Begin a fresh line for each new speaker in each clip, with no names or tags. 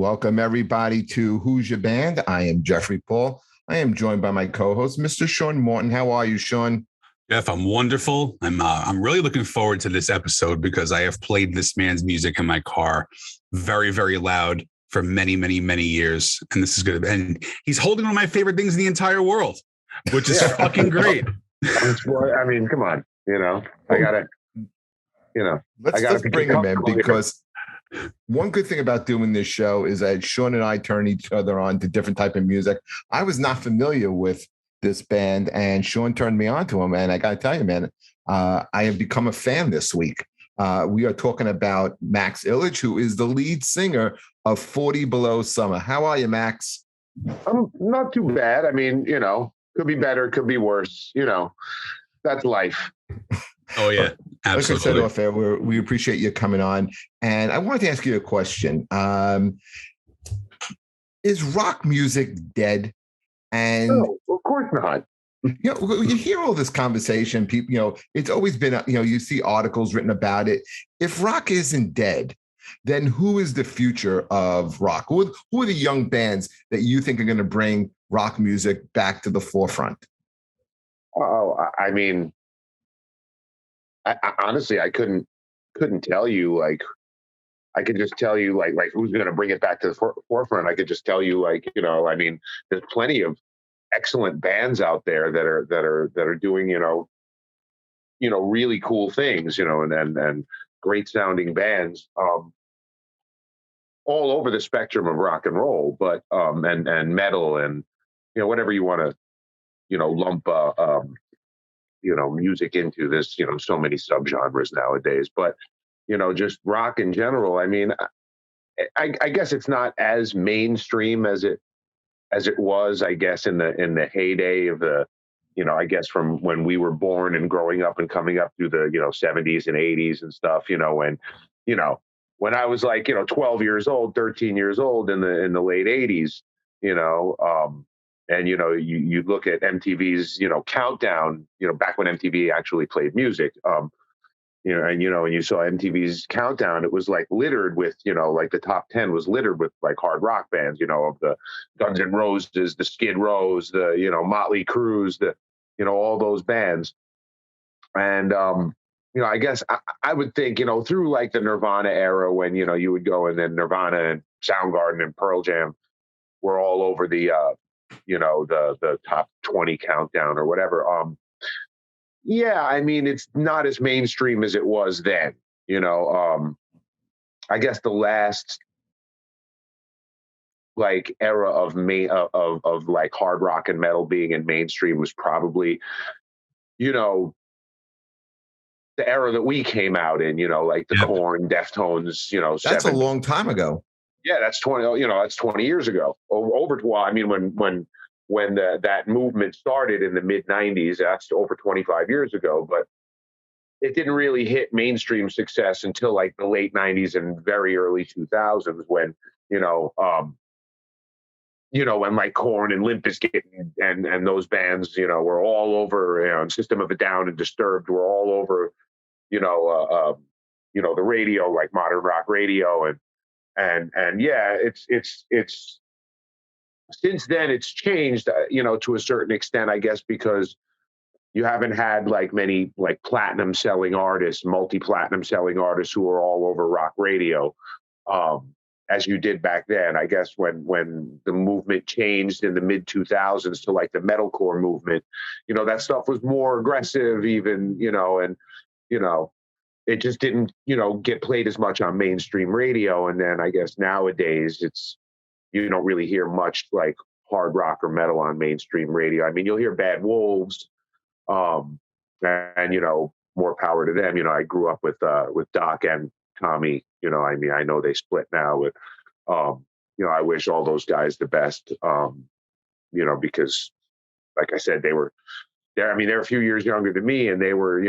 Welcome everybody to Who's Your Band. I am Jeffrey Paul. I am joined by my co-host, Mr. Sean Morton. How are you, Sean?
Jeff, I'm wonderful. I'm really looking forward to this episode because I have played this man's music in my car very, very loud for many, many, many years. And this is good. And he's holding one of my favorite things in the entire world, which is fucking great.
I mean, come on,
Let's bring him in because one good thing about doing this show is that Sean and I turn each other on to different type of music. I was not familiar with this band, and Sean turned me on to him. And I got to tell you, man, I have become a fan this week. We are talking about Max Illidge, who is the lead singer of 40 Below Summer. How are you, Max?
I'm not too bad. I mean, could be better, could be worse. That's life.
Oh, yeah, absolutely.
Like I said off air, we appreciate you coming on. And I wanted to ask you a question. Is rock music dead? And
no, of course not.
You hear all this conversation, people, it's always been, you see articles written about it. If rock isn't dead, then who is the future of rock? Who are the young bands that you think are going to bring rock music back to the forefront?
Oh, I mean, I honestly, I couldn't tell you. Like, I could just tell you like who's going to bring it back to the forefront. I could just tell you I mean, there's plenty of excellent bands out there that are doing really cool things, and great sounding bands all over the spectrum of rock and roll, but and metal and whatever you want to lump music into. This so many subgenres nowadays, but just rock in general. I mean, I guess it's not as mainstream as it was, I guess, in the heyday of the, I guess from when we were born and growing up and coming up through the 70s and 80s and stuff. When I was like 12 years old, 13 years old in the late 80s, and you look at MTV's countdown, back when MTV actually played music. And you saw MTV's countdown, it was like littered with, like the top 10 was littered with like hard rock bands, of the Guns N' Roses, the Skid Rows, the, Motley Crues, the, all those bands. And, I guess I would think, through like the Nirvana era when, you would go and then Nirvana and Soundgarden and Pearl Jam were all over the, the top 20 countdown or whatever. Yeah, I mean, it's not as mainstream as it was then, I guess the last like era of like hard rock and metal being in mainstream was probably, the era that we came out in, like the Korn, Deftones,
that's 70s. A long time ago.
Yeah, that's 20 years ago. Well, I mean, when that movement started in the mid 90s, that's over 25 years ago, but it didn't really hit mainstream success until like the late 90s and very early 2000s when, when like Korn and Limp Bizkit and those bands, were all over, and System of a Down and Disturbed were all over, the radio, like modern rock radio. And yeah, it's since then it's changed, to a certain extent, I guess, because you haven't had like many like platinum selling artists, multi-platinum selling artists who are all over rock radio, as you did back then. I guess when the movement changed in the mid 2000s to like the metalcore movement, that stuff was more aggressive even, and, it just didn't, get played as much on mainstream radio. And then I guess nowadays you don't really hear much like hard rock or metal on mainstream radio. I mean, you'll hear Bad Wolves, and more power to them. I grew up with Doc and Tommy. I mean, I know they split now, but I wish all those guys the best. Because, like I said, they're a few years younger than me, and they were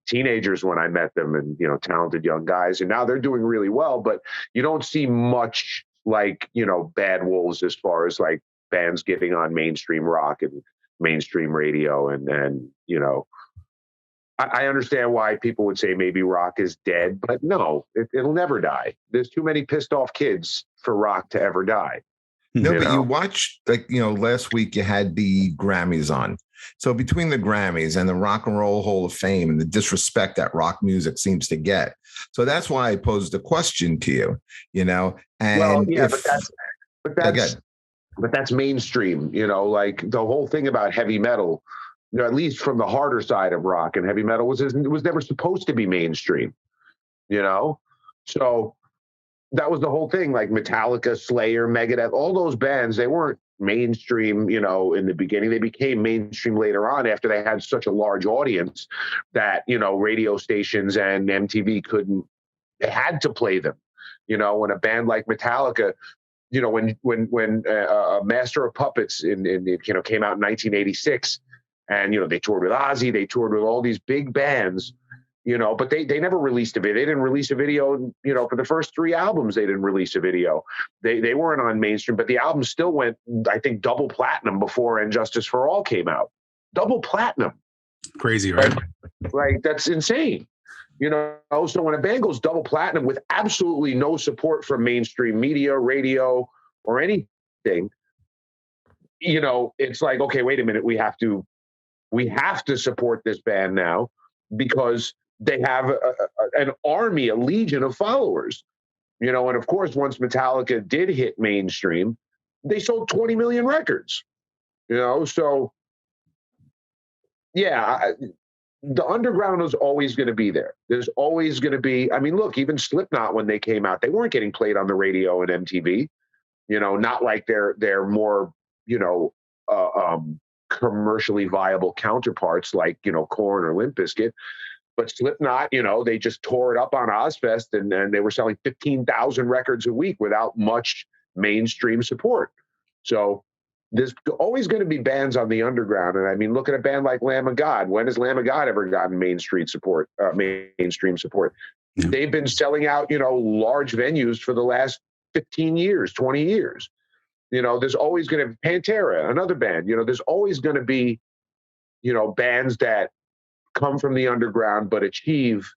teenagers when I met them, and talented young guys, and now they're doing really well. But you don't see much like Bad Wolves as far as like bands getting on mainstream rock and mainstream radio, and I understand why people would say maybe rock is dead, but no, it'll never die. There's too many pissed off kids for rock to ever die.
No, but you watched, like, last week you had the Grammys on. So between the Grammys and the Rock and Roll Hall of Fame and the disrespect that rock music seems to get. So that's why I posed the question to you, and
well, yeah, but that's mainstream, like the whole thing about heavy metal, at least from the harder side of rock and heavy metal was never supposed to be mainstream, so that was the whole thing. Like Metallica, Slayer, Megadeth, all those bands, they weren't mainstream, in the beginning. They became mainstream later on after they had such a large audience that, radio stations and MTV they had to play them. When a band like Metallica, when Master of Puppets came out in 1986, and they toured with Ozzy, they toured with all these big bands. But they never released a video. They didn't release a video, for the first 3 albums, they didn't release a video. They weren't on mainstream, but the album still went, I think, double platinum before And Justice for All came out. Double platinum.
Crazy, right?
Like, that's insane. So when a band goes double platinum with absolutely no support from mainstream media, radio, or anything, it's like, okay, wait a minute, we have to support this band now because they have an army, a legion of followers, and of course, once Metallica did hit mainstream, they sold 20 million records, so yeah, the underground is always going to be there. There's always going to be, look, even Slipknot, when they came out, they weren't getting played on the radio and MTV, not like they're more, commercially viable counterparts like, Korn or Limp Bizkit. But Slipknot, they just tore it up on Ozfest, and they were selling 15,000 records a week without much mainstream support. So there's always going to be bands on the underground. And look at a band like Lamb of God. When has Lamb of God ever gotten mainstream support? Yeah. They've been selling out, large venues for the last 15 years, 20 years. There's always going to be Pantera, another band. There's always going to be, bands that come from the underground but achieve,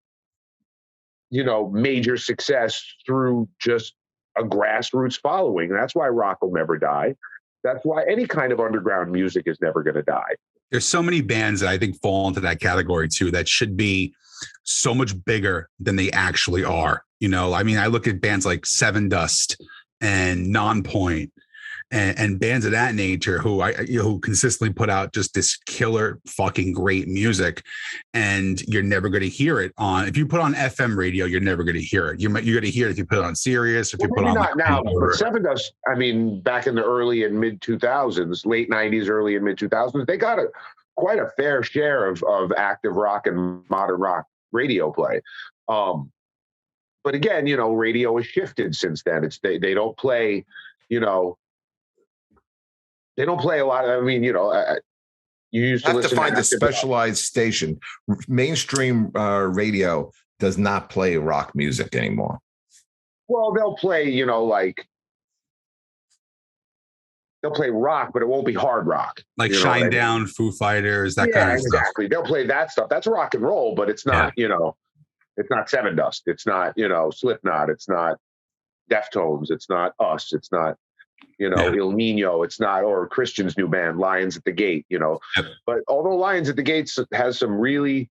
major success through just a grassroots following. That's why rock will never die. That's why any kind of underground music is never going to die.
There's so many bands that I think fall into that category too, that should be so much bigger than they actually are. I look at bands like Seven Dust and Nonpoint and bands of that nature who consistently put out just this killer fucking great music, and you're never going to hear it on, if you put on FM radio, you're never going to hear it. You're going to hear it if you put it on Sirius, if you put on
not now, but Seven Dust, back in the early and mid 2000s, late 90s, early and mid 2000s, they got quite a fair share of active rock and modern rock radio play. But again, radio has shifted since then. They don't play, they don't play a lot of, you used to listen to
find a specialized station. Mainstream radio does not play rock music anymore.
Well, they'll play, they'll play rock, but it won't be hard rock.
Like Shine Down, Foo Fighters, that kind of stuff.
Exactly. They'll play that stuff. That's rock and roll, but it's not, it's not Seven Dust. It's not, Slipknot. It's not Deftones. It's not Us. It's not, Il Nino. It's not, or Christian's new band, Lions at the Gate, But although Lions at the Gate has some really,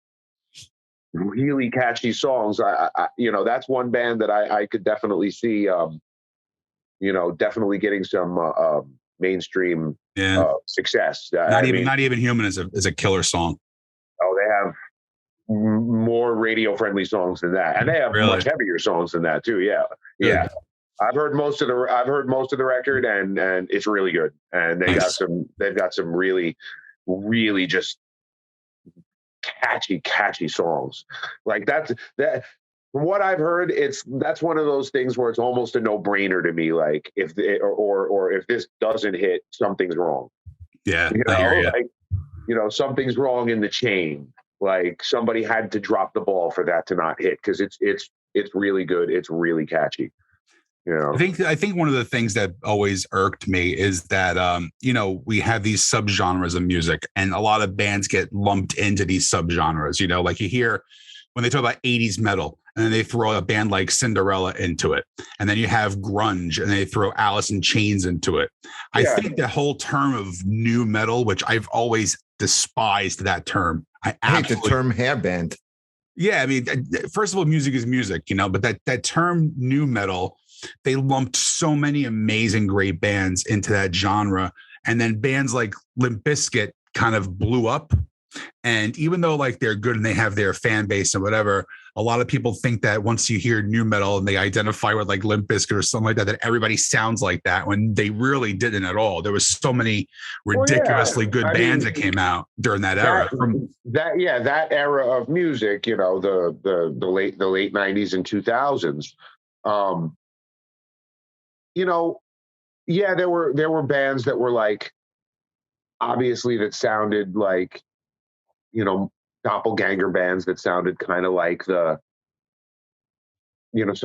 really catchy songs, I that's one band that I could definitely see, definitely getting some mainstream success.
Not even Human is a killer song.
Oh, they have more radio friendly songs than that, and they have much heavier songs than that too. Yeah. I've heard most of the record, and it's really good. And they've got some really, really just catchy songs. Like that. From what I've heard, that's one of those things where it's almost a no-brainer to me. Like if if this doesn't hit, something's wrong.
Yeah, I hear you.
Something's wrong in the chain. Like somebody had to drop the ball for that to not hit, because it's really good. It's really catchy.
I think one of the things that always irked me is that we have these subgenres of music, and a lot of bands get lumped into these subgenres. Like you hear when they talk about 80s metal, and then they throw a band like Cinderella into it. And then you have grunge, and they throw Alice in Chains into it. I think the whole term of new metal, which I've always despised that term. I
hate the term hair band.
Yeah, I mean, first of all, music is music, but that term new metal, they lumped so many amazing, great bands into that genre. And then bands like Limp Bizkit kind of blew up. And even though like they're good and they have their fan base and whatever, a lot of people think that once you hear new metal and they identify with like Limp Bizkit or something like that everybody sounds like that, when they really didn't at all. There was so many ridiculously good bands that came out during that era.
That era of music, the late 90s and 2000s. There were bands that were like, obviously, that sounded like, doppelganger bands that sounded kind of like some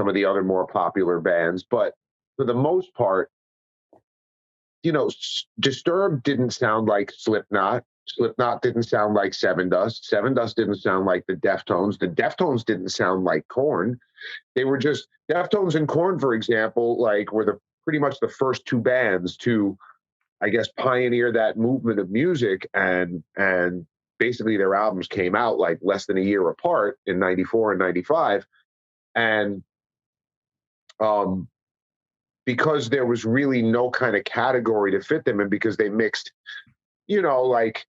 of the other more popular bands. But for the most part, Disturbed didn't sound like Slipknot. Slipknot didn't sound like Seven Dust. Seven Dust didn't sound like the Deftones. The Deftones didn't sound like Korn. They were just Deftones and Korn, for example, were pretty much the first two bands to, I guess, pioneer that movement of music, and basically their albums came out like less than a year apart in 94 and 95. And because there was really no kind of category to fit them in, because they mixed, like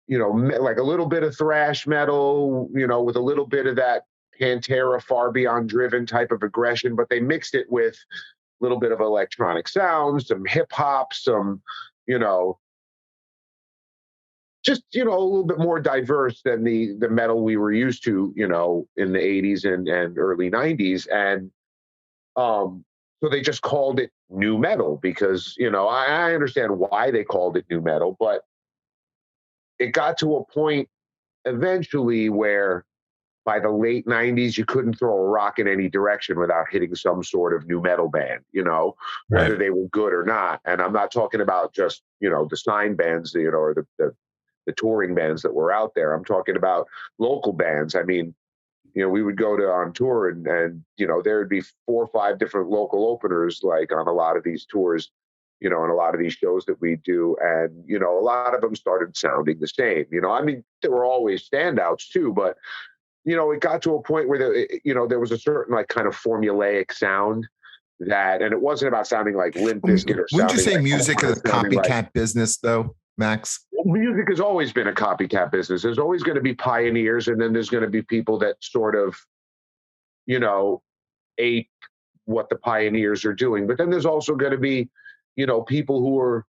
a little bit of thrash metal, with a little bit of that Pantera Far Beyond Driven type of aggression, but they mixed it with a little bit of electronic sounds, some hip hop, some, just, a little bit more diverse than the metal we were used to, in the 80s and early 90s. And so they just called it new metal because, I understand why they called it new metal, but it got to a point eventually where by the late 90s, you couldn't throw a rock in any direction without hitting some sort of new metal band, whether they were good or not. And I'm not talking about just, the signed bands, or the touring bands that were out there. I'm talking about local bands. I mean, we would go on tour and there would be 4 or 5 different local openers, like on a lot of these tours, and a lot of these shows that we do. And, a lot of them started sounding the same. I mean, there were always standouts too, but, it got to a point where, there was a certain like kind of formulaic sound and it wasn't about sounding like Limp Bizkit or
Wouldn't you say
like
music is a copycat business though, Max?
Music has always been a copycat business. There's always going to be pioneers, and then there's going to be people that sort of, ape what the pioneers are doing. But then there's also going to be, people who are,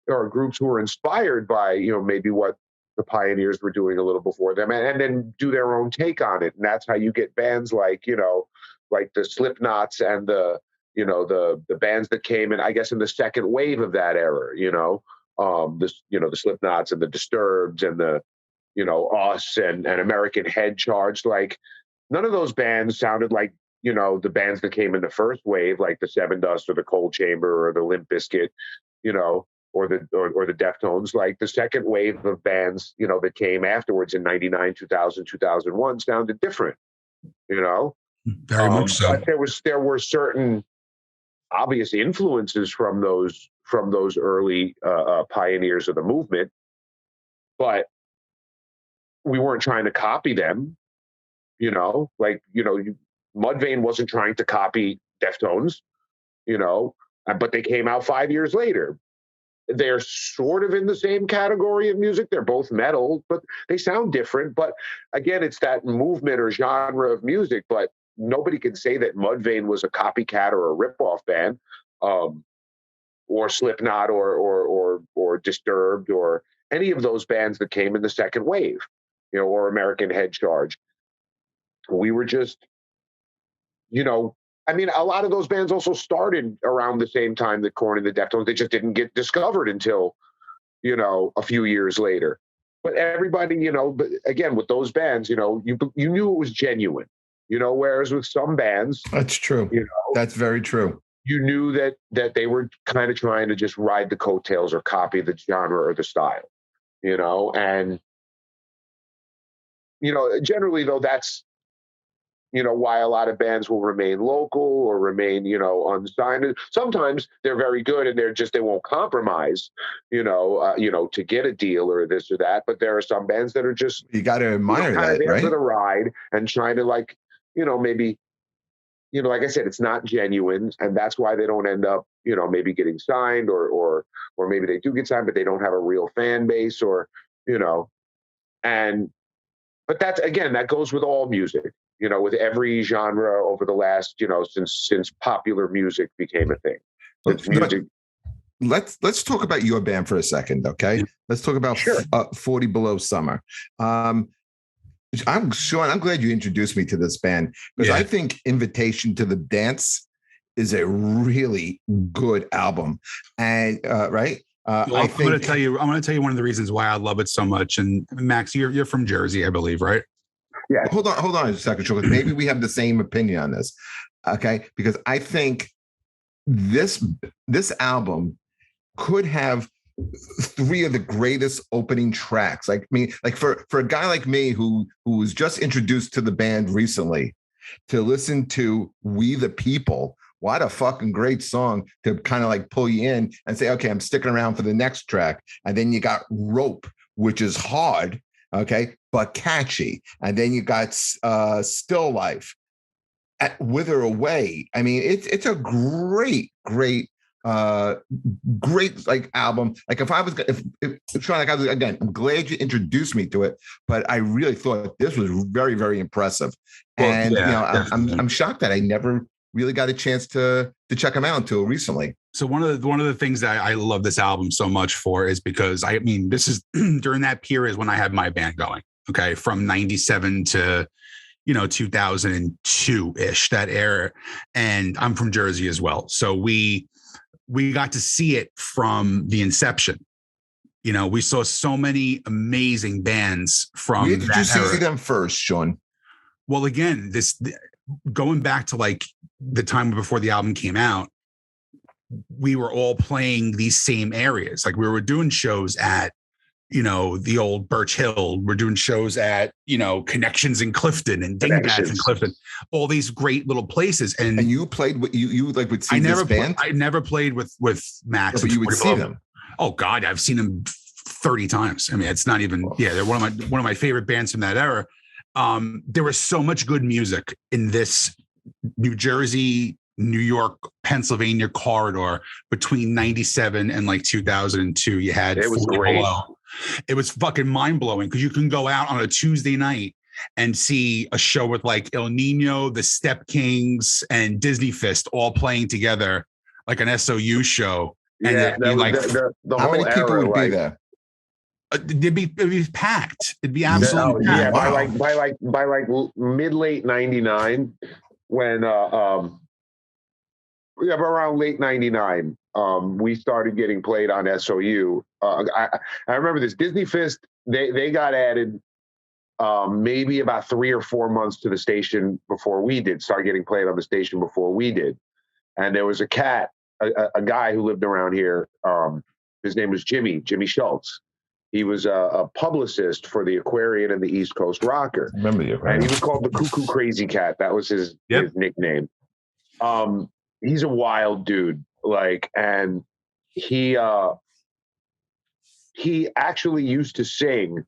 or groups who are inspired by, maybe what the pioneers were doing a little before them, and then do their own take on it. And that's how you get bands like, like the Slipknots and the bands that came in, I guess, in the second wave of that era, the Slipknots and the Disturbed and the, Us and American Head Charged. Like, none of those bands sounded like, the bands that came in the first wave, like the Seven Dust or the Cold Chamber or the Limp Bizkit, or the Deftones. Like the second wave of bands, that came afterwards in 99, 2000, 2001 sounded different,
Very much so.
But there were certain obvious influences from those early pioneers of the movement, but we weren't trying to copy them. Mudvayne wasn't trying to copy Deftones, but they came out 5 years later. They're sort of in the same category of music. They're both metal, but they sound different. But again, it's that movement or genre of music, but nobody can say that Mudvayne was a copycat or a ripoff band, or Slipknot or Disturbed or any of those bands that came in the second wave, or American Head Charge. We were just, I mean, a lot of those bands also started around the same time that Korn and the Deftones. They just didn't get discovered until, a few years later. But everybody, but again, with those bands, you knew it was genuine, whereas with some bands.
That's true. That's very true.
You knew that they were kind of trying to just ride the coattails or copy the genre or the style, and, generally though, that's, why a lot of bands will remain local or remain, unsigned. Sometimes they're very good and they won't compromise, to get a deal or this or that. But there are some bands that are just,
you got to admire
kind
that,
of
right?
for the ride and trying to maybe, like I said, it's not genuine, and that's why they don't end up, maybe getting signed or maybe they do get signed, but they don't have a real fan base but that's, again, that goes with all music, with every genre over the last, since popular music became a thing.
Let's talk about your band for a second, okay? Let's talk about 40 Below Summer. Sean, I'm glad you introduced me to this band because I think Invitation to the Dance is a really good album. And right?
I'm going to tell you one of the reasons why I love it so much. And Max, you're from Jersey, I believe, right?
Yeah.
Hold on a second, Sean. Maybe we have the same opinion on this. Okay. Because I think this album could have three of the greatest opening tracks. Like for a guy like me who was just introduced to the band recently, to listen to We the People, what a fucking great song to kind of like pull you in and say, okay, I'm sticking around for the next track. And then you got Rope, which is hard, okay, but catchy. And then you got Still Life, Wither Away. I mean, it's a great like album. Like if Sean, like again, I'm glad you introduced me to it, but I really thought this was very, very impressive. And I'm shocked that I never really got a chance to check them out until recently.
So one of the things that I love this album so much for is because this is during that period when I had my band going. Okay, from 97 to 2002-ish, that era, and I'm from Jersey as well, so we got to see it from the inception. We saw so many amazing bands from
Where did you see them first, Sean?
Well, again, going back to like the time before the album came out, we were all playing these same areas. Like we were doing shows at, the old Birch Hill. We're doing shows at, Connections in Clifton and Dingbats in Clifton, all these great little places. And
you played with you like would see this band?
I never played with Max.
But you would see them.
Oh God, I've seen them 30 times. I mean, it's not even, they're one of my favorite bands from that era. There was so much good music in this New Jersey, New York, Pennsylvania corridor between 97 and like 2002. You had
it was great.
Below. It was fucking mind blowing because you can go out on a Tuesday night and see a show with like El Nino, the Step Kings, and Disney Fist all playing together like an SOU show. And
the
how many people would be there?
It'd be packed. It'd be absolutely packed.
Yeah, by like mid late 99, when around late 99, we started getting played on SOU. I remember this Disney Fist. They got added maybe about 3 or 4 months to the station before we did. Start getting played on the station before we did. And there was a guy who lived around here. His name was Jimmy Schultz. He was a publicist for the Aquarian and the East Coast Rocker.
I remember you.
And he was called the Cuckoo Crazy Cat. That was his nickname. He's a wild dude. And he actually used to sing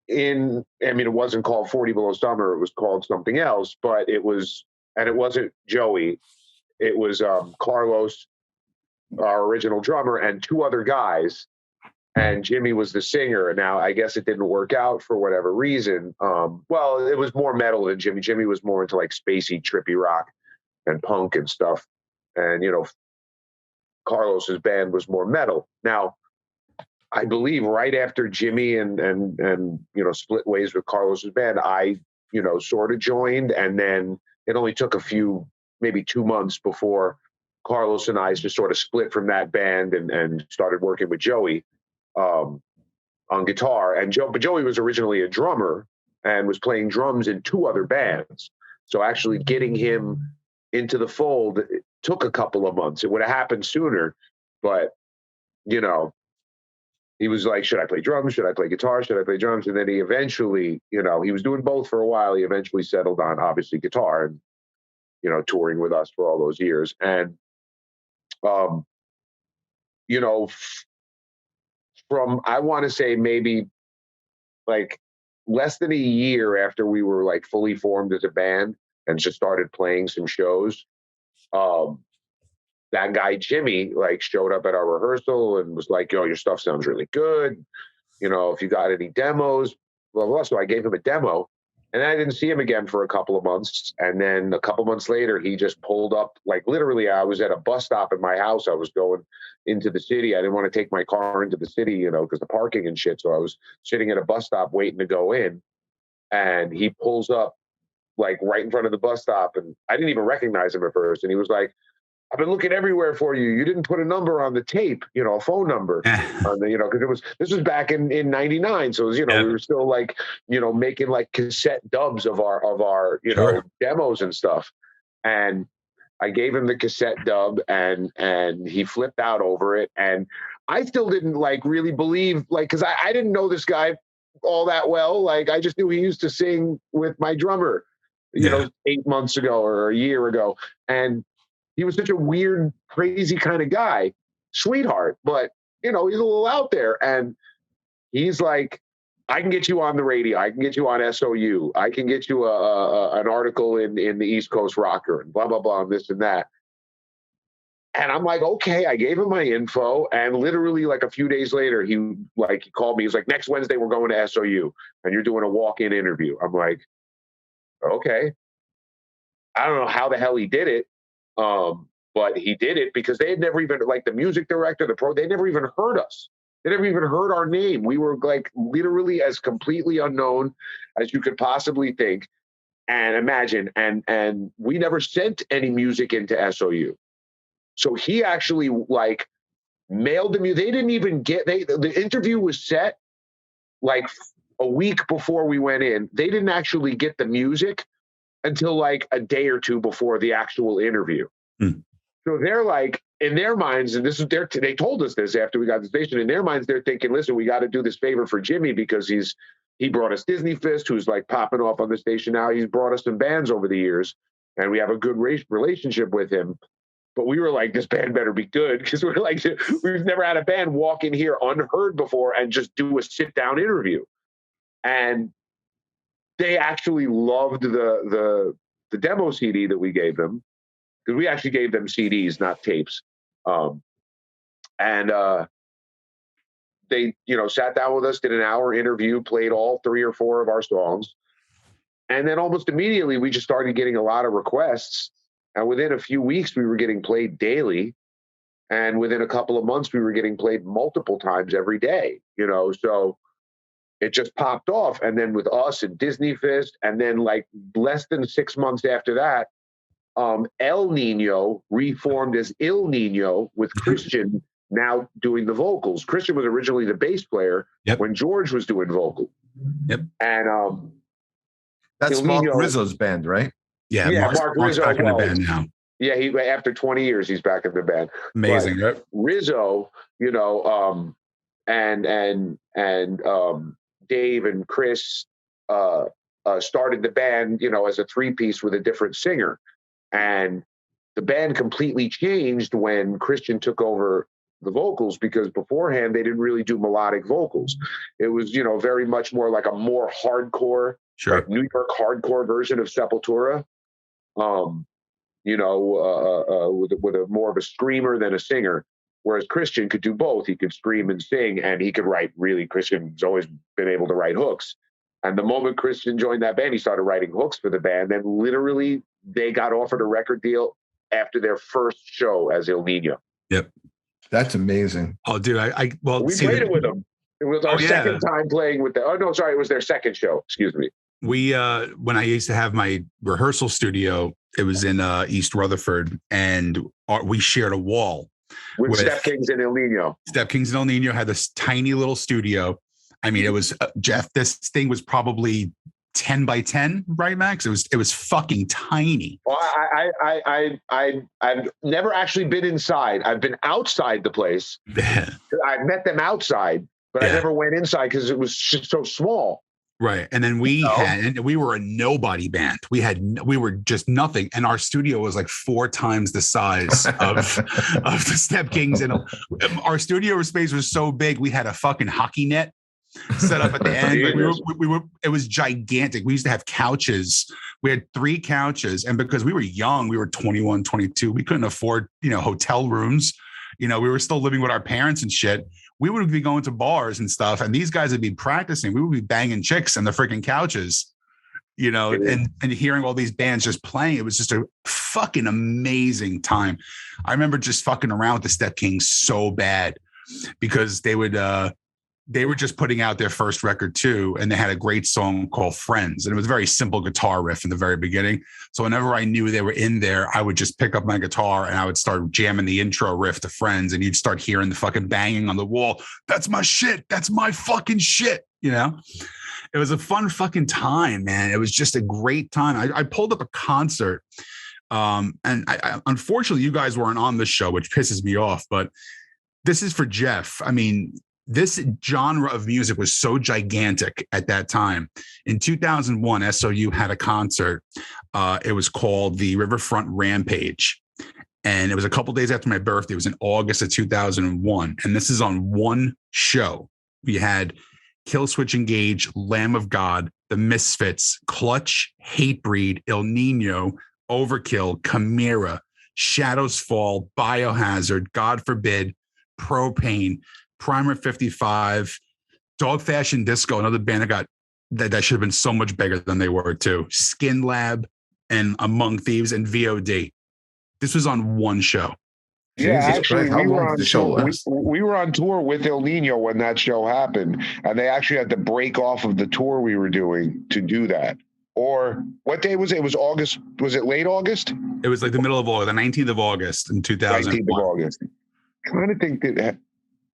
it wasn't called 40 Below Summer. It was called something else, but it wasn't Joey. It was Carlos, our original drummer, and 2 other guys. And Jimmy was the singer. Now, I guess it didn't work out for whatever reason. Well, it was more metal than Jimmy. Jimmy was more into like spacey, trippy rock and punk and stuff. And, Carlos's band was more metal. Now, I believe right after Jimmy and split ways with Carlos's band, I, sort of joined. And then it only took maybe 2 months before Carlos and I just sort of split from that band and started working with Joey on guitar. But Joey was originally a drummer and was playing drums in 2 other bands. So actually getting him into the fold, it took a couple of months. It would have happened sooner, but he was like, should I play drums? Should I play guitar? Should I play drums? And then he eventually, you know, he was doing both for a while. He eventually settled on obviously guitar and, you know, touring with us for all those years. And, you know, from, I want to say maybe like less than a year after we were like fully formed as a band and just started playing some shows, that guy Jimmy like showed up at our rehearsal and was like, yo, your stuff sounds really good. You know, if you got any demos, blah, blah. So I gave him a demo, and I didn't see him again for a couple of months. And then a couple months later, he just pulled up, like literally I was at a bus stop at my house. I was going into the city. I didn't want to take my car into the city, you know, because the parking and shit. So I was sitting at a bus stop waiting to go in, and he pulls up like right in front of the bus stop. And I didn't even recognize him at first. And he was like, I've been looking everywhere for you. You didn't put a number on the tape, you know, a phone number on the, you know, because this was back in 99. So it was, you know, we were still like, you know, making like cassette dubs of our, you know, demos and stuff. And I gave him the cassette dub and he flipped out over it. And I still didn't like really believe, like, cause I didn't know this guy all that well. Like I just knew he used to sing with my drummer, you know, 8 months ago or a year ago. And he was such a weird, crazy kind of guy, sweetheart, but, you know, he's a little out there. And he's like, I can get you on the radio. I can get you on SOU. I can get you an article in the East Coast Rocker and blah, blah, blah, and this and that. And I'm like, okay, I gave him my info. And literally like a few days later, he called me. He was like, next Wednesday, we're going to SOU and you're doing a walk-in interview. I'm like, okay. I don't know how the hell he did it. But he did it because they had never even, like the music director, they never even heard us. They never even heard our name. We were like literally as completely unknown as you could possibly think and imagine. And we never sent any music into SOU. So he actually like mailed them. They didn't even get, the interview was set like a week before we went in. They didn't actually get the music until like a day or two before the actual interview. So they're like, in their minds, and this is they told us this after we got the station, in their minds, they're thinking, listen, we got to do this favor for Jimmy because he brought us Disney Fist, who's like popping off on the station now. He's brought us some bands over the years, and we have a good relationship with him. But we were like, this band better be good because we're like, we've never had a band walk in here unheard before and just do a sit-down interview. And they actually loved the demo CD that we gave them, because we actually gave them CDs, not tapes. They, you know, sat down with us, did an hour interview, played all 3 or 4 of our songs. And then almost immediately, we just started getting a lot of requests. And within a few weeks, we were getting played daily. And within a couple of months, we were getting played multiple times every day, you know, so it just popped off. And then with us and Disney Fist, and then like less than 6 months after that, El Nino reformed as Il Nino with Christian now doing the vocals. Christian was originally the bass player when George was doing vocal. And
that's
Il
Mark
Nino,
Rizzo's band, right?
Yeah, Mark Rizzo.
Back in the band now.
Yeah, he after 20 years, he's back in the band.
Amazing,
but
right?
Rizzo, you know, and Dave and Chris started the band, you know, as a 3-piece with a different singer. And the band completely changed when Christian took over the vocals, because beforehand they didn't really do melodic vocals. It was, you know, very much more like a more hardcore, like New York hardcore version of Sepultura. You know, with a more of a screamer than a singer. Whereas Christian could do both. He could scream and sing, and he could write Christian's always been able to write hooks. And the moment Christian joined that band, he started writing hooks for the band. Then literally they got offered a record deal after their first show as Il Nino.
Yep.
That's amazing.
Oh, dude,
we played it with them. It was our second time playing with it was their second show. Excuse me.
We, when I used to have my rehearsal studio, it was in East Rutherford, and we shared a wall
with Step Kings and El Nino.
Step Kings and El Nino had this tiny little studio. I mean, it was Jeff. This thing was probably 10 by 10, right, Max? It was fucking tiny.
Well, I've never actually been inside. I've been outside the place. I've met them outside, but I never went inside because it was just so small.
Right. And then we were a nobody band. We were just nothing. And our studio was like 4 times the size of the Step Kings. And our studio space was so big, we had a fucking hockey net set up at the end. Like it was gigantic. We used to have couches. We had 3 couches. And because we were young, we were 21, 22, we couldn't afford, hotel rooms. We were still living with our parents and shit. We would be going to bars and stuff, and these guys would be practicing. We would be banging chicks on the freaking couches, and hearing all these bands just playing. It was just a fucking amazing time. I remember just fucking around with the Step Kings so bad because they were just putting out their first record too, and they had a great song called Friends, and it was a very simple guitar riff in the very beginning. So whenever I knew they were in there, I would just pick up my guitar and I would start jamming the intro riff to Friends, and you'd start hearing the fucking banging on the wall. That's my shit. That's my fucking shit. It was a fun fucking time, man. It was just a great time. I pulled up a concert, and I unfortunately you guys weren't on this show, which pisses me off, but this is for Jeff. I mean, this genre of music was so gigantic at that time. In 2001, SOU had a concert. It was called the Riverfront Rampage. And it was a couple days after my birthday. It was in August of 2001. And this is on one show. We had Killswitch Engage, Lamb of God, The Misfits, Clutch, Hatebreed, El Nino, Overkill, Chimera, Shadows Fall, Biohazard, God Forbid, Propane, Primer 55, Dog Fashion Disco, another band that should have been so much bigger than they were too. Skin Lab and Among Thieves and VOD. This was on one show.
Yeah, actually, we were on tour with El Nino when that show happened, and they actually had to break off of the tour we were doing to do that. Or what day was it? It was August. Was it late August?
It was like the middle of August, the 19th of August in 2001. 19th of August.
I kind of think that.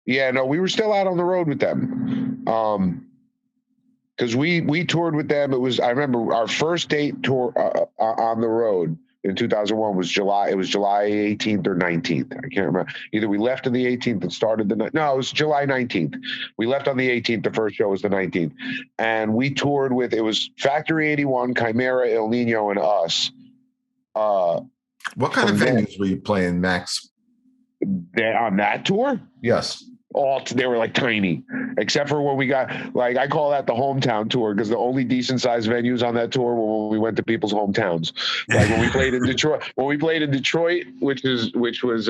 Yeah, no, we were still out on the road with them. Because we toured with them. I remember our first date tour on the road in 2001 was July. It was July 18th or 19th. I can't remember. Either we left on the 18th and started the night. No, it was July 19th. We left on the 18th. The first show was the 19th. And we toured with, it was Factory 81, Chimera, El Nino, and us.
What kind of venues were you playing, Max?
On that tour?
Yes.
They were like tiny, except for when we got, like, I call that the hometown tour, because the only decent sized venues on that tour were when we went to people's hometowns. Like when we played in Detroit, which was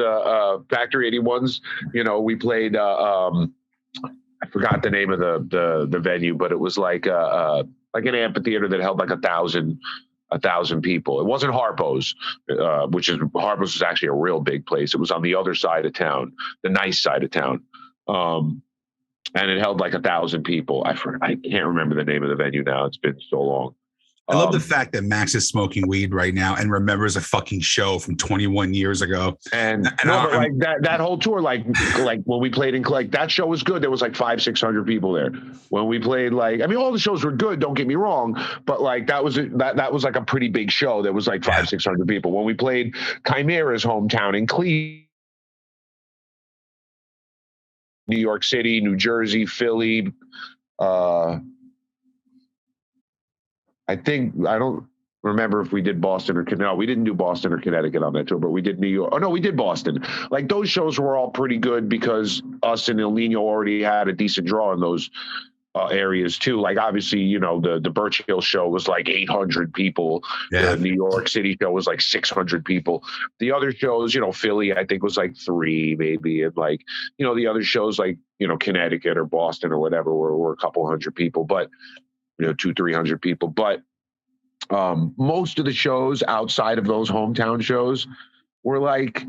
Factory 81's, we played I forgot the name of the venue, but it was like an amphitheater that held like 1,000 people. It wasn't Harpo's, Harpo's was actually a real big place. It was on the other side of town, the nice side of town. And it held like 1,000 people. I can't remember the name of the venue now. It's been so long.
I love the fact that Max is smoking weed right now and remembers a fucking show from 21 years ago.
And like that whole tour, like when we played in, like, that show was good. There was like 500-600 people there. When we played, all the shows were good, don't get me wrong, but like that was like a pretty big show. There was like 500-600 people. When we played Chimera's hometown in Cleveland, New York City, New Jersey, Philly. I don't remember if we did Boston or Connecticut. No, we didn't do Boston or Connecticut on that tour, but we did New York. Oh, no, we did Boston. Like, those shows were all pretty good because us and El Nino already had a decent draw in those areas too. Like, obviously, the Birch Hill show was like 800 people. Yeah. The New York City show was like 600 people. The other shows, Philly, I think was like 3 maybe. And like, the other shows like, Connecticut or Boston or whatever were a couple hundred people, but 200-300 people. But most of the shows outside of those hometown shows were like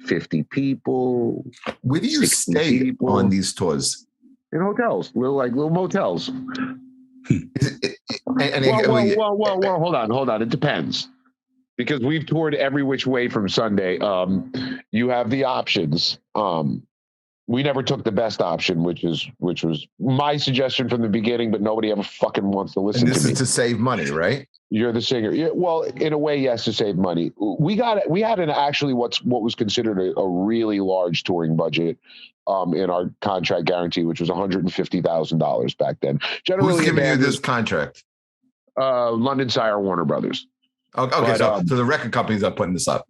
50 people.
Where do you stay on these tours?
In hotels, little motels. Well, hold on. It depends, because we've toured every which way from Sunday. You have the options. We never took the best option, which was my suggestion from the beginning, but nobody ever fucking wants to listen to me.
And this is to save money, right?
You're the singer. Yeah, well, in a way, yes, to save money. We had actually what was considered a really large touring budget in our contract guarantee, which was $150,000 back then.
Generally, who's giving you this contract?
London Sire Warner Brothers.
Okay, but, so the record companies are putting this up.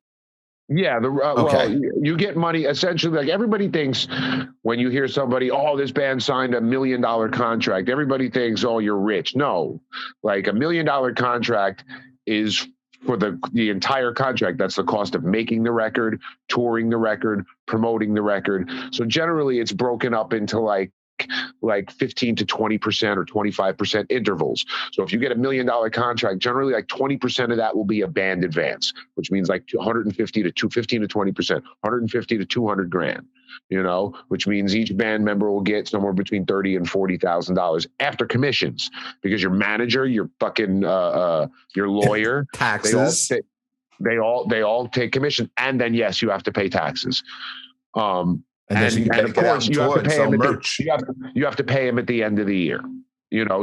Yeah, well, you get money essentially. Like everybody thinks when you hear somebody, oh, this band signed $1 million contract, everybody thinks, oh, you're rich. No, like $1 million contract is for the entire contract. That's the cost of making the record, touring the record, promoting the record. So generally it's broken up into like 15 to 20% or 25% intervals. So if you get $1 million contract, generally like 20% of that will be a band advance, which means like 150 to 15 to 20%, 150 to 200 grand, which means each band member will get somewhere between $30,000 and $40,000 after commissions, because your manager, your fucking your lawyer,
taxes,
they all take commission, and then yes, you have to pay taxes. And of course, you have to pay him. You have to pay him at the end of the year.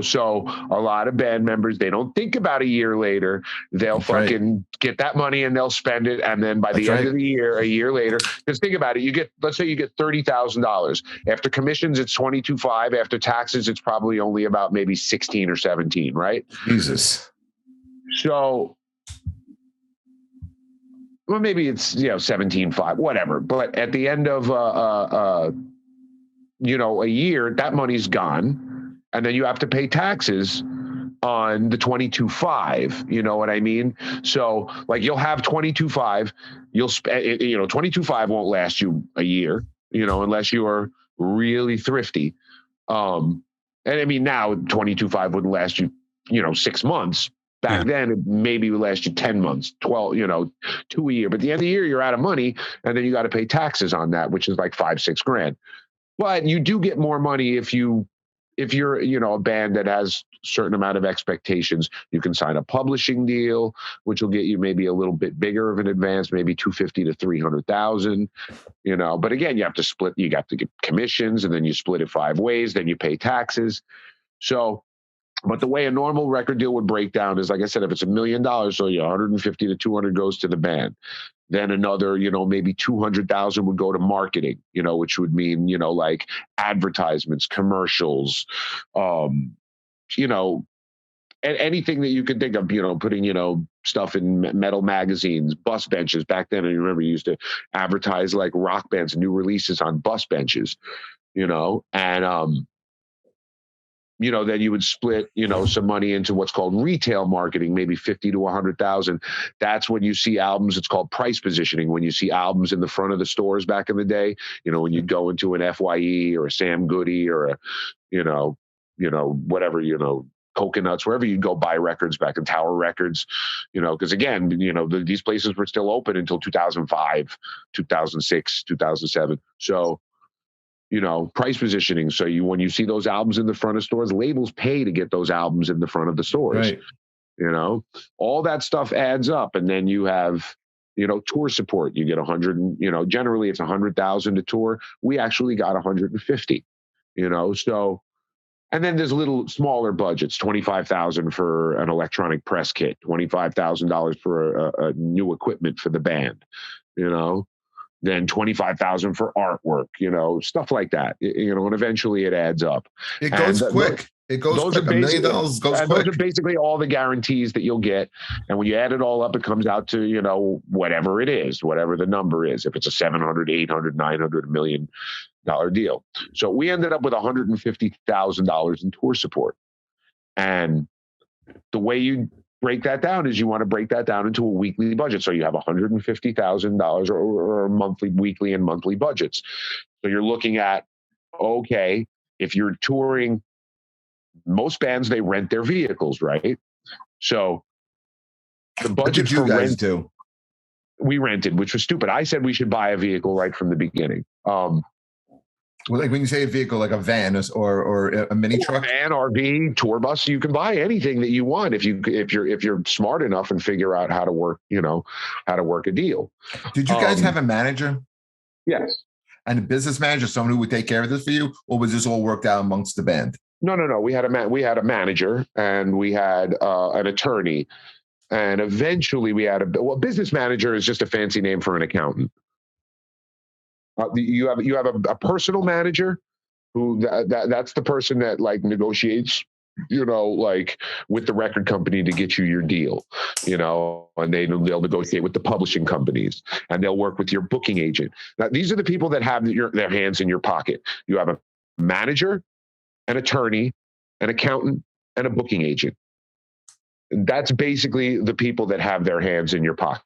So a lot of band members, they don't think about a year later. They'll fucking get that money and they'll spend it, and then by the end of the year, a year later, because think about it, let's say you get $30,000 after commissions, it's 22.5. After taxes, it's probably only about maybe 16 or 17, right?
Jesus.
So. Well, maybe it's 17.5, whatever. But at the end of a year, that money's gone, and then you have to pay taxes on the 22.5. You know what I mean? So like you'll have 22.5. You'll 22.5 won't last you a year. Unless you are really thrifty. And I mean now 22.5 wouldn't last you 6 months. Back then, it maybe would last you 10 months, 12, 2 a year. But at the end of the year, you're out of money, and then you got to pay taxes on that, which is like $5-6 grand. But you do get more money if you're a band that has a certain amount of expectations. You can sign a publishing deal, which will get you maybe a little bit bigger of an advance, maybe $250,000 to $300,000. But again, you have to split. You got to get commissions, and then you split it 5 ways. Then you pay taxes. So. But the way a normal record deal would break down is, like I said, if it's $1 million, so 150 to 200 goes to the band. Then another, maybe 200,000 would go to marketing, which would mean, like advertisements, commercials, and anything that you could think of, putting, stuff in metal magazines, bus benches. Back then, I remember you used to advertise like rock bands, new releases on bus benches, and then you would split, some money into what's called retail marketing, maybe 50 to 100,000. That's when you see albums. It's called price positioning. When you see albums in the front of the stores back in the day, when you go into an FYE or a Sam Goody or whatever, Coconuts, wherever you go buy records back in Tower Records, because again, these places were still open until 2005, 2006, 2007. So, price positioning. So when you see those albums in the front of stores, labels pay to get those albums in the front of the stores. Right. All that stuff adds up. And then you have, tour support. You get 100, generally it's 100,000 to tour. We actually got 150, so, and then there's little smaller budgets, 25,000 for an electronic press kit, $25,000 for a new equipment for the band, then 25,000 for artwork, stuff like that, and eventually it adds up.
It goes quick. It goes quick. $1 million goes quick.
Those are basically all the guarantees that you'll get. And when you add it all up, it comes out to, whatever it is, whatever the number is, if it's a 700, 800, 900, $1 million deal. So we ended up with $150,000 in tour support. And the way you break that down is you want to break that down into a weekly budget. So you have $150,000 or monthly, weekly and monthly budgets. So you're looking at, okay, if you're touring, most bands, they rent their vehicles, right? So the budget for rent,
do?
We rented, which was stupid. I said we should buy a vehicle right from the beginning.
Well, like when you say a vehicle, like a van or a mini truck,
van, RV, tour bus, you can buy anything that you want if you're smart enough and figure out how to work, how to work a deal.
Did you guys have a manager?
Yes.
and a business manager, someone who would take care of this for you, or was this all worked out amongst the band?
No. We had a manager, and we had an attorney, and eventually we had business manager is just a fancy name for an accountant. You have a personal manager who that's the person that like negotiates, like with the record company to get you your deal, and they'll negotiate with the publishing companies, and they'll work with your booking agent. Now, these are the people that have their hands in your pocket. You have a manager, an attorney, an accountant, and a booking agent. And that's basically the people that have their hands in your pocket.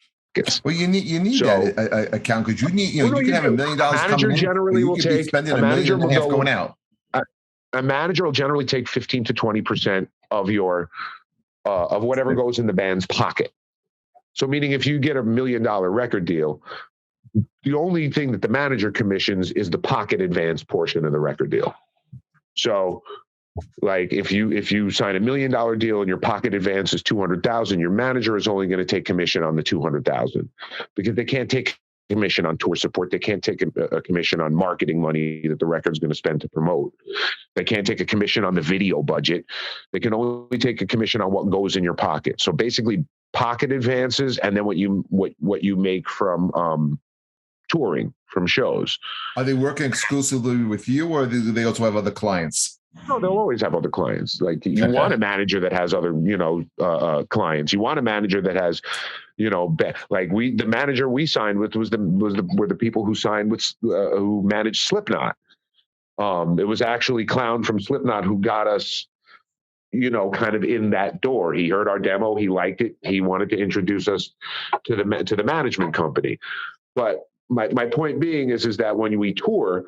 Well, you need that account, because you can have $1 million coming in,
generally will take
spending $1.5 million going out.
A manager will generally take 15 to 20% of your of whatever goes in the band's pocket. So, meaning if you get $1 million record deal, the only thing that the manager commissions is the pocket advance portion of the record deal. So, like if you sign $1 million deal and your pocket advance is $200,000, your manager is only going to take commission on the $200,000, because they can't take commission on tour support. They can't take a commission on marketing money that the record's going to spend to promote. They can't take a commission on the video budget. They can only take a commission on what goes in your pocket. So basically, pocket advances, and then what you make from touring, from shows.
Are they working exclusively with you, or do they also have other clients?
No, they'll always have other clients. Like you want a manager that has other, clients. You want a manager that has, the manager we signed with were the people who signed with, who managed Slipknot. It was actually Clown from Slipknot who got us, kind of in that door. He heard our demo, he liked it, he wanted to introduce us to the management company. But my point being is that when we tour,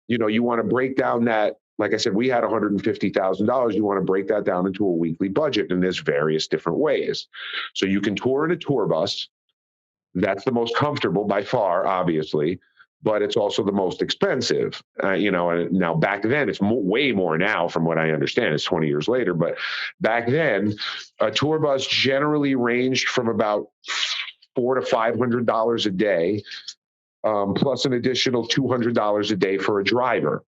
you want to break down that. Like I said, we had $150,000. You want to break that down into a weekly budget, and there's various different ways. So you can tour in a tour bus. That's the most comfortable by far, obviously, but it's also the most expensive. And now back then, it's way more now from what I understand. It's 20 years later, but back then, a tour bus generally ranged from about $400 to $500 a day, plus an additional $200 a day for a driver.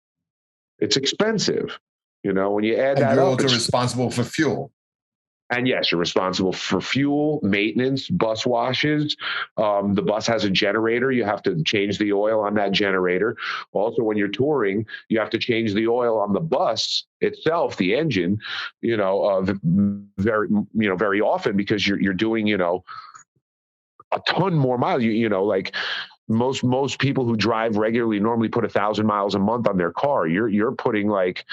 It's expensive, when you add that up.
And you're also responsible for fuel.
And yes, you're responsible for fuel, maintenance, bus washes. The bus has a generator. You have to change the oil on that generator. Also, when you're touring, you have to change the oil on the bus itself, the engine, very often, because you're doing, a ton more miles, like most people who drive regularly normally put 1,000 miles a month on their car. You're putting like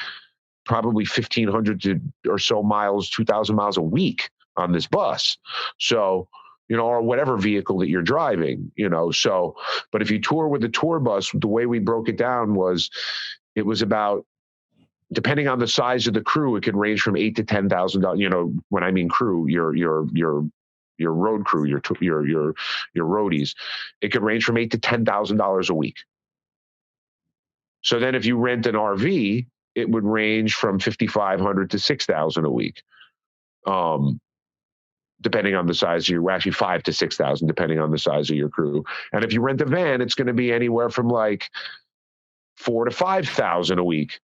probably 1,500 or so miles, 2,000 miles a week on this bus. So, or whatever vehicle that you're driving, so, but if you tour with the tour bus, the way we broke it down was, it was about, depending on the size of the crew, it could range from $8,000 to $10,000. When I mean crew, your road crew, your roadies, it could range from $8,000 to $10,000 a week. So then if you rent an RV, it would range from $5,500 to $6,000 a week. Depending on the size of actually $5,000 to $6,000, depending on the size of your crew. And if you rent a van, it's going to be anywhere from like $4,000 to $5,000 a week,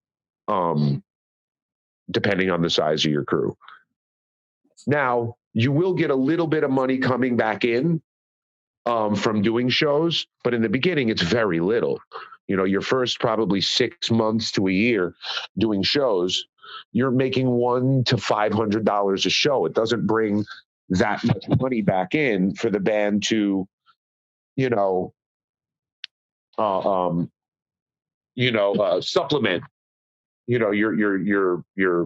depending on the size of your crew. Now, you will get a little bit of money coming back in from doing shows, but in the beginning, it's very little. Your first probably 6 months to a year doing shows, you're making $100 to $500 a show. It doesn't bring that much money back in for the band to, supplement, your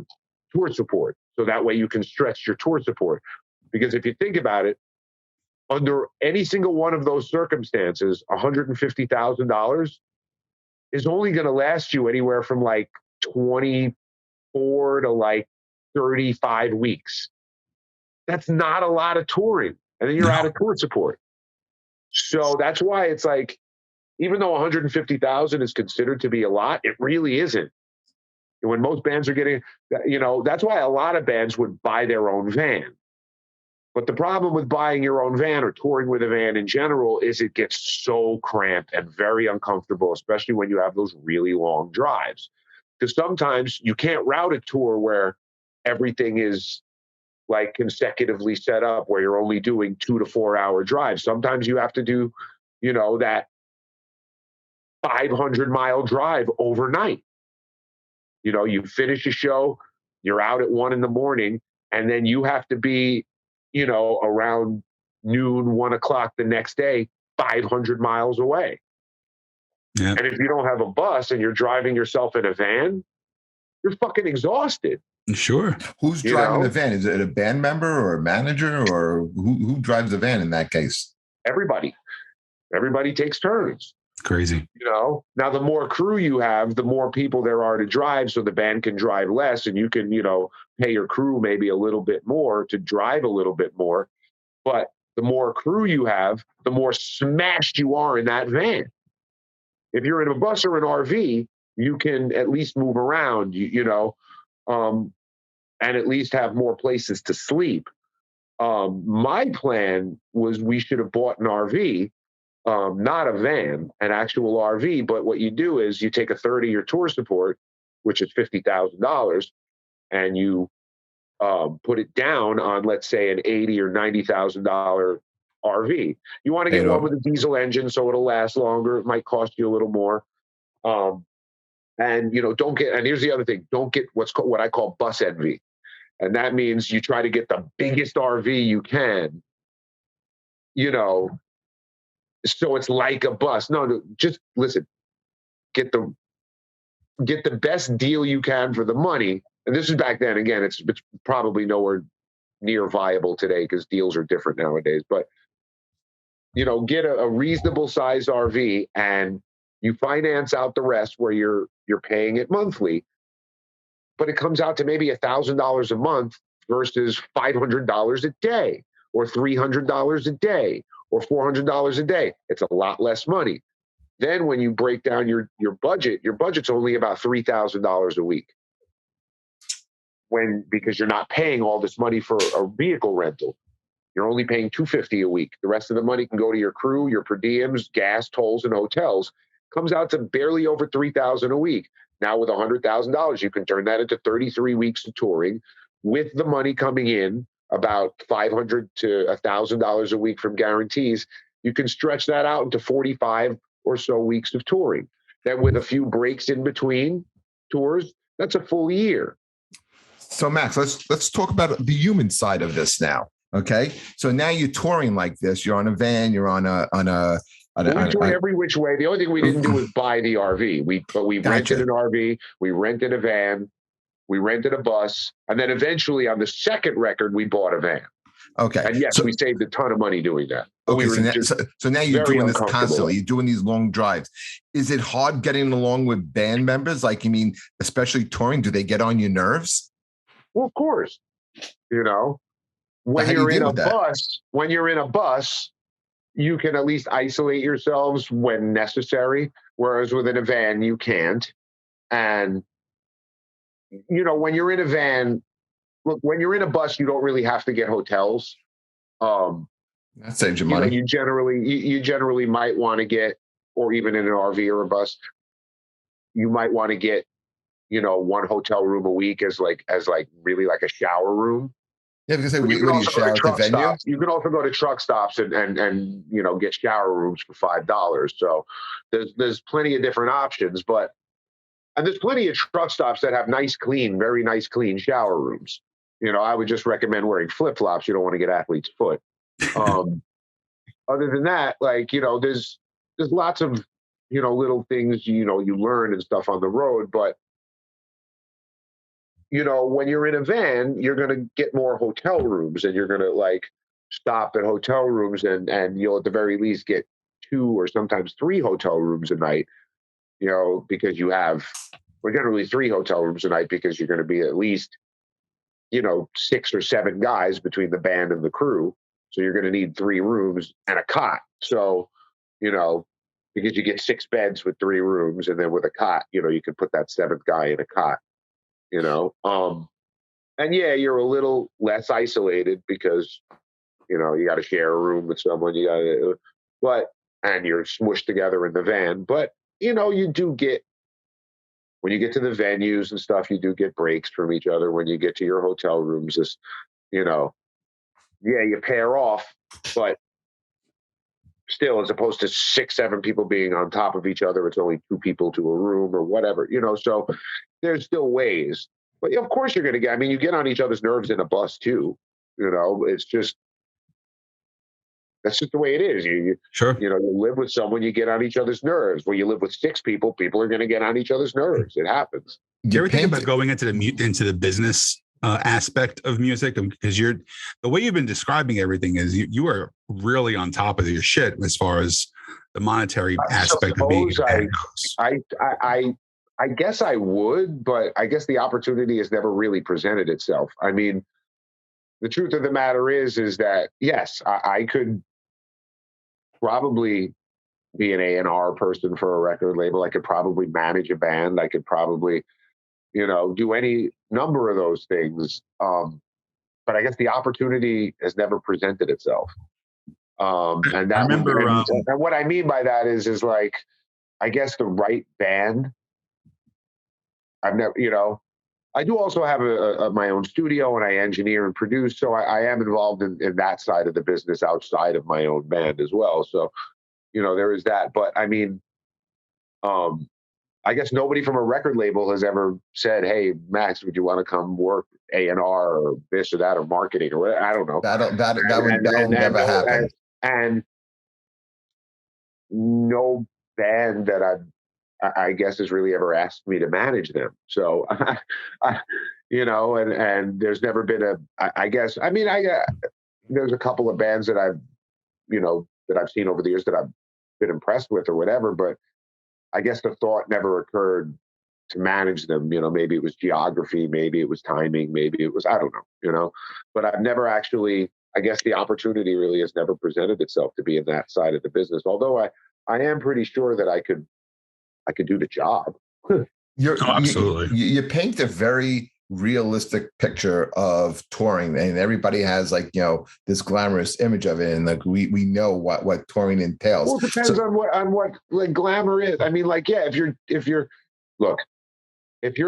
tour support. So that way you can stretch your tour support. Because if you think about it, under any single one of those circumstances, $150,000 is only going to last you anywhere from like 24 to like 35 weeks. That's not a lot of touring. And then you're out of tour support. So that's why it's like, even though 150,000 is considered to be a lot, it really isn't. When most bands are getting, that's why a lot of bands would buy their own van. But the problem with buying your own van or touring with a van in general is it gets so cramped and very uncomfortable, especially when you have those really long drives. Because sometimes you can't route a tour where everything is like consecutively set up, where you're only doing 2 to 4 hour drives. Sometimes you have to do, that 500-mile drive overnight. You finish a show, you're out at 1 a.m, and then you have to be, around noon, 1 o'clock the next day, 500 miles away.
Yeah.
And if you don't have a bus and you're driving yourself in a van, you're fucking exhausted.
Sure.
Who's driving the van? Is it a band member or a manager, or who drives the van in that case?
Everybody takes turns.
Crazy.
Now the more crew you have, the more people there are to drive, so the band can drive less, and you can, pay your crew maybe a little bit more to drive a little bit more. But the more crew you have, the more smashed you are in that van. If you're in a bus or an RV, you can at least move around, and at least have more places to sleep. My plan was we should have bought an RV, not a van, an actual RV. But what you do is you take a third of your tour support, which is $50,000, and you put it down on, let's say, an $80,000 or $90,000 RV. You want to get one with a diesel engine so it'll last longer. It might cost you a little more. And don't get. And here's the other thing: don't get what I call bus envy, and that means you try to get the biggest RV you can. So it's like a bus. No, just listen. Get the best deal you can for the money. And this is back then. Again, it's probably nowhere near viable today because deals are different nowadays. But get a reasonable sized RV and you finance out the rest where you're paying it monthly. But it comes out to maybe $1,000 a month versus $500 a day, or $300 a day, or $400 a day. It's a lot less money. Then when you break down your budget's only about $3,000 a week. Because you're not paying all this money for a vehicle rental. You're only paying $250 a week. The rest of the money can go to your crew, your per diems, gas, tolls, and hotels. Comes out to barely over $3,000 a week. Now with $100,000, you can turn that into 33 weeks of touring, with the money coming in about $500 to $1,000 a week from guarantees. You can stretch that out into 45 or so weeks of touring. Then with a few breaks in between tours, that's a full year.
So Max, let's talk about the human side of this now. Okay, so now you're touring like this. You're on a van. You're on a. We
toured every which way. The only thing we didn't do was buy the RV. We rented an RV. We rented a van. We rented a bus, and then eventually on the second record we bought a van.
Okay,
and yes, we saved a ton of money doing that.
Okay, so now you're doing this constantly. You're doing these long drives. Is it hard getting along with band members? Like, you mean, especially touring? Do they get on your nerves?
Well, of course. When you're in a bus, you can at least isolate yourselves when necessary, whereas within a van, you can't. And, when you're in a van, look, when you're in a bus, you don't really have to get hotels.
That saves you money.
You generally might want to get, or even in an RV or a bus, you might want to get, one hotel room a week as really like a shower room.
Yeah, because when you shower at the venue,
you can also go to truck stops and get shower rooms for $5. So there's plenty of different options, and there's plenty of truck stops that have very nice, clean shower rooms. I would just recommend wearing flip-flops. You don't want to get athlete's foot. Other than that, there's lots of, little things, you learn and stuff on the road. But, when you're in a van, you're going to get more hotel rooms, and you're going to stop at hotel rooms and you'll at the very least get 2 or sometimes 3 hotel rooms a night, because generally 3 hotel rooms a night, because you're going to be at least, 6 or 7 guys between the band and the crew. So you're going to need 3 rooms and a cot. So, because you get 6 beds with 3 rooms, and then with a cot, you can put that 7th guy in a cot, and yeah, you're a little less isolated because You know, you got to share a room with someone. And you're smushed together in the van. But you know, you do get, when you get to the venues and stuff, you do get breaks from each other. When you get to your hotel rooms, you know, yeah, you pair off, but still, as opposed to 6, 7 people being on top of each other, it's only 2 people to a room or whatever, you know. So there's still ways, but of course you're going to get. I mean, you get on each other's nerves in a bus too. You know, that's just the way it is.
Sure.
You know, you live with someone, you get on each other's nerves. When you live with 6 people, people are going to get on each other's nerves. It happens.
Do you ever think about going into the business aspect of music? Because the way you've been describing everything is you are really on top of your shit as far as the monetary aspect of being a band goes.
I guess I would, but I guess the opportunity has never really presented itself. I mean, the truth of the matter is that yes, I could probably be an A&R person for a record label. I could probably manage a band. I could probably, you know, do any number of those things. But I guess the opportunity has never presented itself. And that,
I remember,
and what I mean by that is like, I guess the right band. I've never, you know, I do also have my own studio, and I engineer and produce. So I am involved in that side of the business outside of my own band as well. So, you know, there is that. But I mean, I guess nobody from a record label has ever said, "Hey, Max, would you want to come work A&R or this or that or marketing or whatever?" I don't know.
That'll never happen.
And no band that I guess has really ever asked me to manage them. So, you know, and there's never been I guess, I mean, there's a couple of bands that I've seen over the years that I've been impressed with or whatever, but I guess the thought never occurred to manage them. You know, maybe it was geography, maybe it was timing, maybe it was, I don't know, you know, but I've never actually, I guess the opportunity really has never presented itself to be in that side of the business. Although I am pretty sure that I could do the job.
Absolutely.
You paint a very realistic picture of touring, and everybody has, like, you know, this glamorous image of it, and like we know what touring entails.
Well, it depends on what like glamour is. I mean, like, yeah, if you're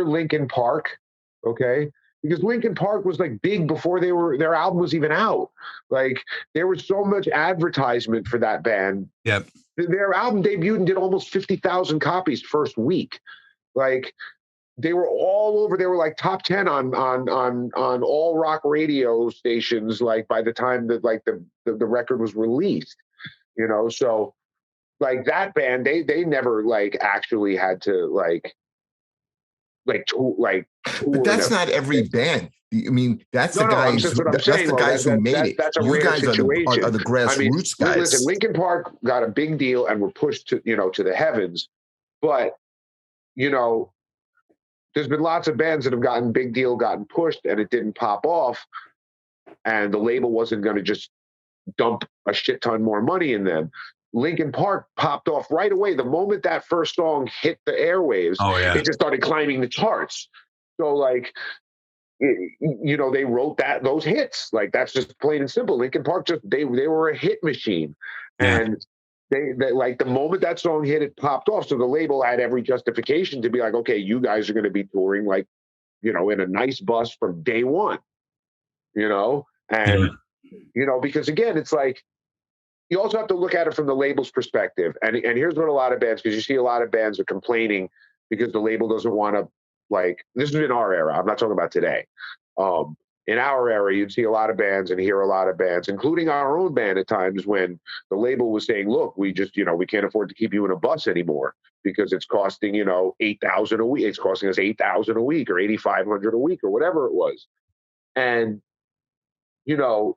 Linkin Park, okay, because Linkin Park was like big before their album was even out. Like, there was so much advertisement for that band.
Yep.
Their album debuted and did almost 50,000 copies first week. Like, they were all over. They were like top 10 on all rock radio stations. Like, by the time that like the record was released, you know. So like that band, they never like actually had to like tour.
But that's not every band. I mean, that's the guys. That's the guys who made it.
That's a
you
rare
guys
situation.
are the grassroots guys.
Listen, Linkin Park got a big deal and were pushed to the heavens, but you know, there's been lots of bands that have gotten big deal, gotten pushed, and it didn't pop off, and the label wasn't going to just dump a shit ton more money in them. Linkin Park popped off right away. The moment that first song hit the airwaves, it just started climbing the charts. So like, you know, they wrote those hits. Like, that's just plain and simple. Linkin Park they were a hit machine.
Yeah.
And they like, the moment that song hit, it popped off. So the label had every justification to be like, okay, you guys are going to be touring, like, you know, in a nice bus from day one, you know? And, you know, because again, it's like, you also have to look at it from the label's perspective. And here's what a lot of bands, because you see a lot of bands are complaining because the label doesn't want to, like, this is in our era. I'm not talking about today. In our era, you'd see a lot of bands and hear a lot of bands, including our own band at times, when the label was saying, look, we just, you know, we can't afford to keep you in a bus anymore because it's costing, you know, $8,000 a week. It's costing us $8,000 a week or $8,500 a week or whatever it was. And, you know,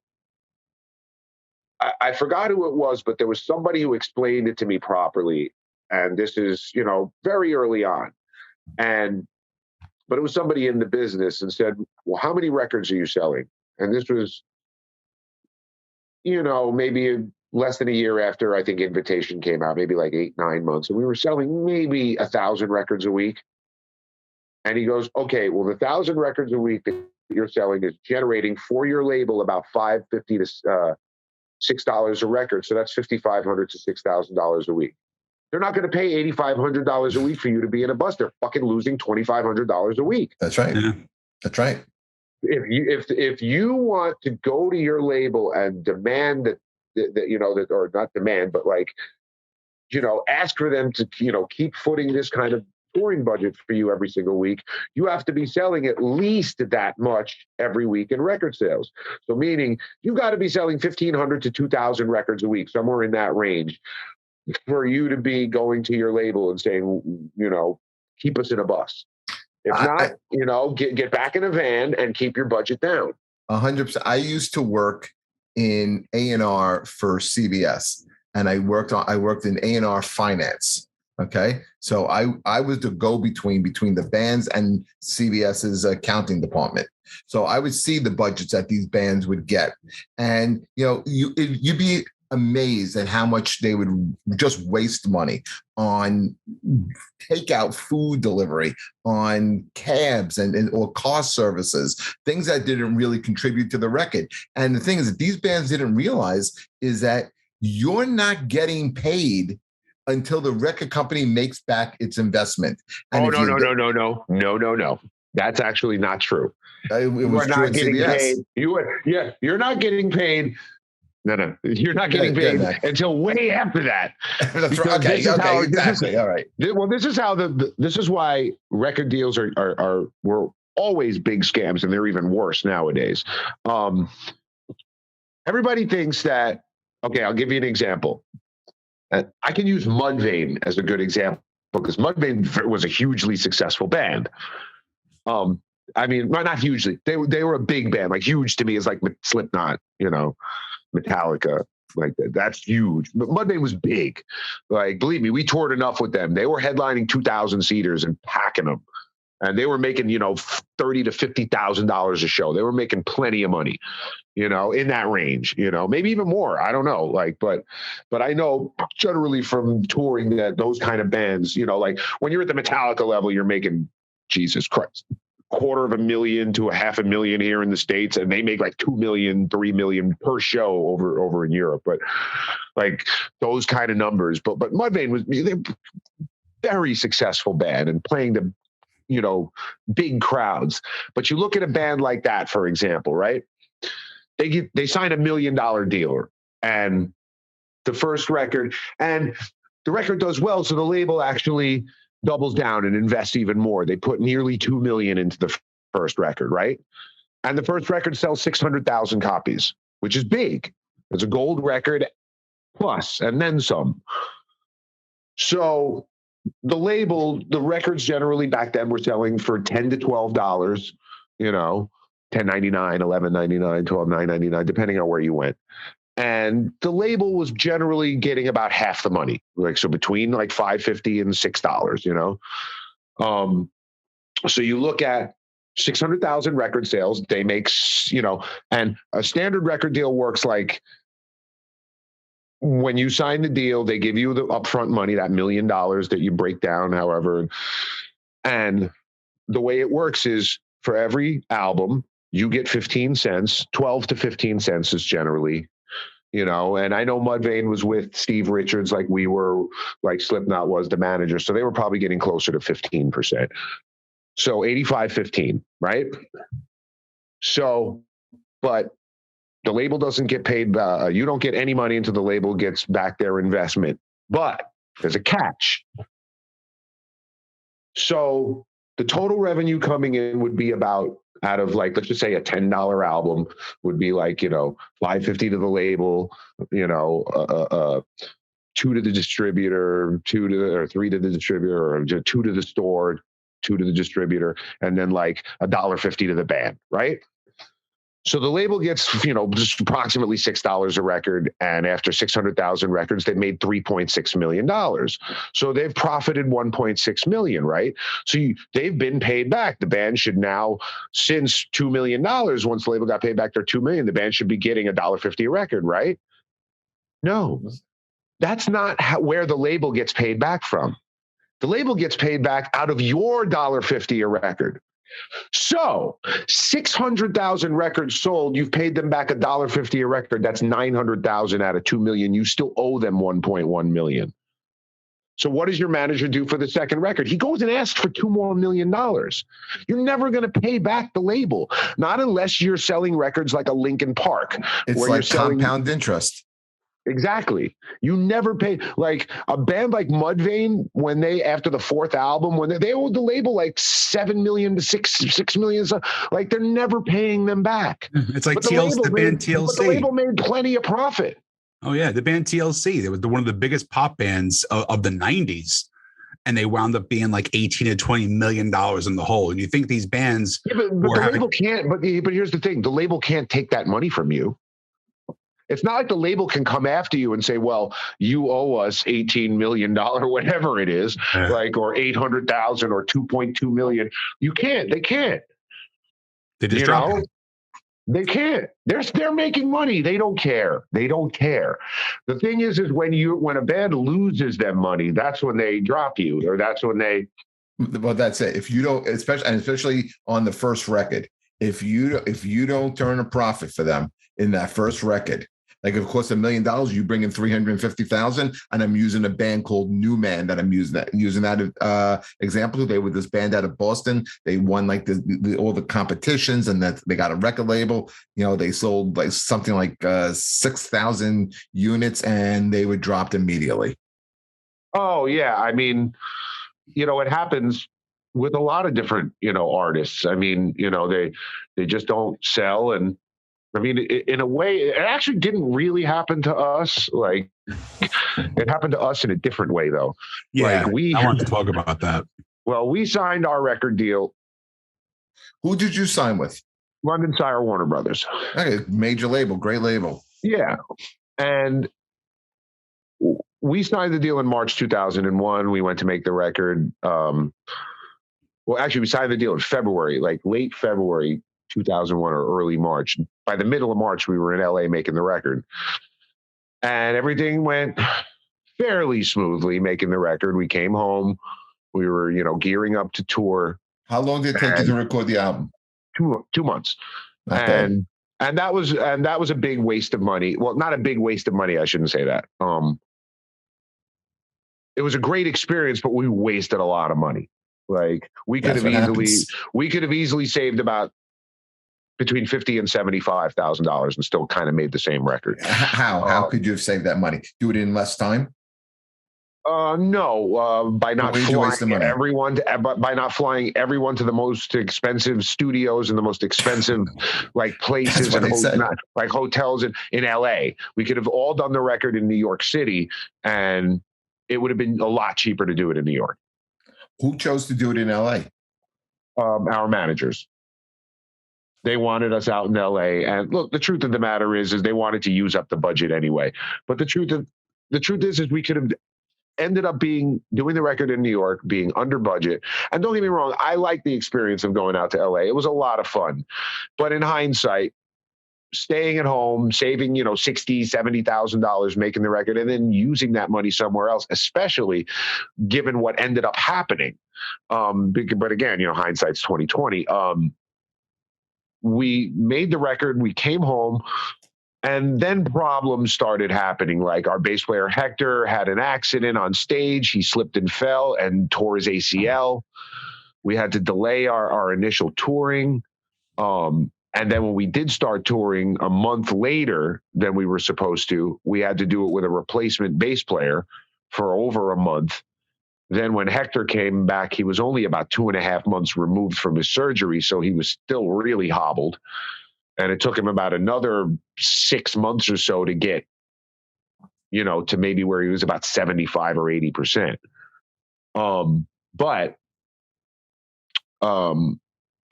I forgot who it was, but there was somebody who explained it to me properly. And this is, you know, very early on. But it was somebody in the business, and said, well, how many records are you selling? And this was, you know, maybe less than a year after I think Invitation came out, maybe like 8, 9 months. And we were selling maybe 1,000 records a week. And he goes, okay, well, the 1,000 records a week that you're selling is generating for your label about $550 $6 a record. So that's $5,500 to $6,000 a week. They're not going to pay $8,500 a week for you to be in a bus. They're fucking losing $2,500 a week.
That's right.
Yeah.
That's right.
If you want to go to your label and demand that or not demand, but like, ask for them to, keep footing this kind of touring budget for you every single week, you have to be selling at least that much every week in record sales. So meaning you've got to be selling 1,500 to 2,000 records a week, somewhere in that range, for you to be going to your label and saying, keep us in a bus. If not, get back in a van and keep your budget down.
100%. I used to work in A&R for CBS, and I worked in A&R finance. Okay, so I was the go-between between the bands and CBS's accounting department. So I would see the budgets that these bands would get, and you'd be amazed at how much they would just waste money on takeout food delivery, on cabs or car services, things that didn't really contribute to the record. And the thing is that these bands didn't realize is that you're not getting paid until the record company makes back its investment. And
No. That's actually not true.
It was true in CBS.
You're not getting paid. No, you're not getting paid until way after that.
That's right. Okay, exactly. All right.
Well, this is why record deals were always big scams, and they're even worse nowadays. Everybody thinks that. Okay, I'll give you an example. I can use Mudvayne as a good example because Mudvayne was a hugely successful band. I mean, well, not hugely. They were a big band. Like huge to me is like Slipknot, Metallica. Like that's huge. But Mudvayne was big. Like, believe me, we toured enough with them. They were headlining 2,000 seaters and packing them. And they were making, $30,000 to $50,000 a show. They were making plenty of money, in that range, maybe even more. I don't know. But I know generally from touring that those kind of bands, like when you're at the Metallica level, you're making, Jesus Christ, $250,000 to $500,000 here in the States. And they make like 2 million, 3 million per show over in Europe. But like those kind of numbers. But Mudvayne was a very successful band and playing the big crowds. But you look at a band like that, for example, right? They sign $1 million deal, and the first record, and the record does well, so the label actually doubles down and invests even more. They put nearly $2 million into the first record, right? And the first record sells 600,000 copies, which is big. It's a gold record plus, and then some. So the records generally back then were selling for $10 to $12, $10.99, $11.99, $12.99, depending on where you went. And the label was generally getting about half the money, like so between like $5.50 and $6, So you look at 600,000 record sales, they make, and a standard record deal works like, when you sign the deal, they give you the upfront money, that $1 million that you break down, however. And the way it works is for every album, you get 15 cents, 12 to 15 cents is generally, and I know Mudvayne was with Steve Richards, like we were, like Slipknot was the manager. So they were probably getting closer to 15%. So 85-15, right? So, but the label doesn't get paid. You don't get any money until the label gets back their investment. But there's a catch. So the total revenue coming in would be about, out of like, let's just say a $10 album would be like, $5.50 to the label, 2 to the distributor, 3 to the distributor, or 2 to the store, 2 to the distributor, and then like $1.50 to the band, right? So the label gets, just approximately $6 a record. And after 600,000 records, they made $3.6 million. So they've profited $1.6 million, right? So they've been paid back. The band should now, since $2 million, once the label got paid back their $2 million, the band should be getting $1.50 a record, right? No, that's not where the label gets paid back from. The label gets paid back out of your $1.50 a record. So 600,000 records sold. You've paid them back $1.50 a record. That's 900,000 out of 2 million. You still owe them 1.1 million. So what does your manager do for the second record? He goes and asks for $2 more million. You're never going to pay back the label, not unless you're selling records like a Linkin Park.
It's
where
like
you're selling
compound interest.
Exactly. You never pay, like a band like Mudvayne, when they, after the fourth album, when they owed the label like 7 million to 6 million, like they're never paying them back.
It's like the band TLC.
But the label made plenty of profit.
Oh yeah, the band TLC. They were one of the biggest pop bands of the 90s. And they wound up being like $18 to $20 million in the hole. And you think these bands...
Yeah, but the label can't, but here's the thing. The label can't take that money from you. It's not like the label can come after you and say, well, you owe us $18 million, whatever it is, like, or 800,000 or 2.2 million. You can't. They can't.
They just drop it.
They can't. They're making money. They don't care. They don't care. The thing is when a band loses them money, that's when they drop you, or that's when they.
Well, that's it. If you don't, especially on the first record, if you don't turn a profit for them in that first record, like of course $1 million, you bring in 350,000, and I'm using a band called New Man that I'm using that example. They were this band out of Boston. They won like all the competitions, and that they got a record label. You know, they sold like something like 6,000 units, and they were dropped immediately.
Oh yeah, I mean, it happens with a lot of different artists. I mean, they just don't sell. And I mean, in a way, it actually didn't really happen to us. Like, it happened to us in a different way, though.
Yeah,
like
I want to talk about that.
Well, we signed our record deal.
Who did you sign with?
London Sire Warner Brothers.
Okay, major label, great label.
Yeah, and we signed the deal in March 2001. We went to make the record. Well, actually, we signed the deal in February, like late February 2001 or early March. By the middle of March, we were in LA making the record. And everything went fairly smoothly making the record. We came home. We were, gearing up to tour.
How long did it take you to record the album?
2 months.
Not bad.
And that was a big waste of money. Well, not a big waste of money. I shouldn't say that. It was a great experience, but we wasted a lot of money. Like we could have easily saved about between $50,000 and $75,000 and still kind of made the same record.
How could you have saved that money? Do it in less time?
No, by not flying everyone to the most expensive studios and the most expensive like places and like hotels in LA. We could have all done the record in New York City, and it would have been a lot cheaper to do it in New York.
Who chose to do it in LA?
Our managers. They wanted us out in LA. And look, the truth of the matter is they wanted to use up the budget anyway. But the truth is we could have ended up doing the record in New York, being under budget. And don't get me wrong, I like the experience of going out to LA. It was a lot of fun. But in hindsight, staying at home, saving, $60,000, $70,000 making the record, and then using that money somewhere else, especially given what ended up happening. But again, hindsight's 2020. We made the record, we came home, and then problems started happening. Like our bass player Hector had an accident on stage. He slipped and fell and tore his ACL. We had to delay our initial touring. And then when we did start touring a month later than we were supposed to, we had to do it with a replacement bass player for over a month. Then when Hector came back, he was only about 2.5 months removed from his surgery, so he was still really hobbled. And it took him about another 6 months or so to get, to maybe where he was about 75 or 80%. But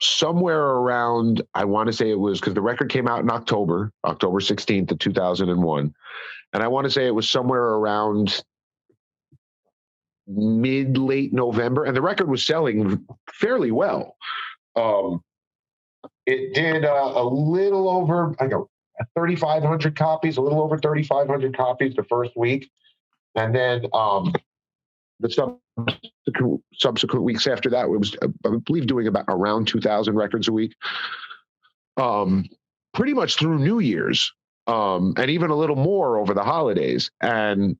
somewhere around, I want to say it was, because the record came out in October 16th of 2001. And I want to say it was somewhere around late November, and the record was selling fairly well. It did a little over, 3,500 copies, a little over 3,500 copies the first week. And then the subsequent weeks after that, it was, I believe, doing about around 2,000 records a week. Pretty much through New Year's, and even a little more over the holidays. And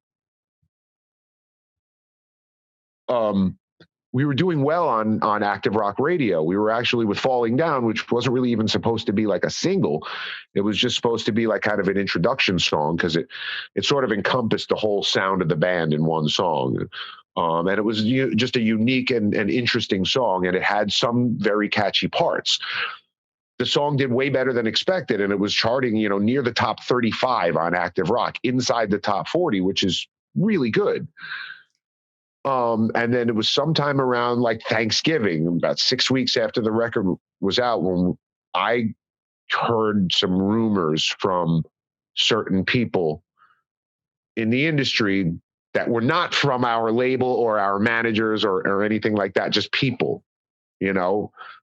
we were doing well on active rock radio. We were actually with Falling Down, which wasn't really even supposed to be like a single. It was just supposed to be like kind of an introduction song, because it sort of encompassed the whole sound of the band in one song. And it was just a unique and interesting song, and it had some very catchy parts. The song did way better than expected, and it was charting, near the top 35 on active rock, inside the top 40, which is really good. And then it was sometime around like Thanksgiving, about 6 weeks after the record was out, when I heard some rumors from certain people in the industry that were not from our label or our managers or anything like that, just people,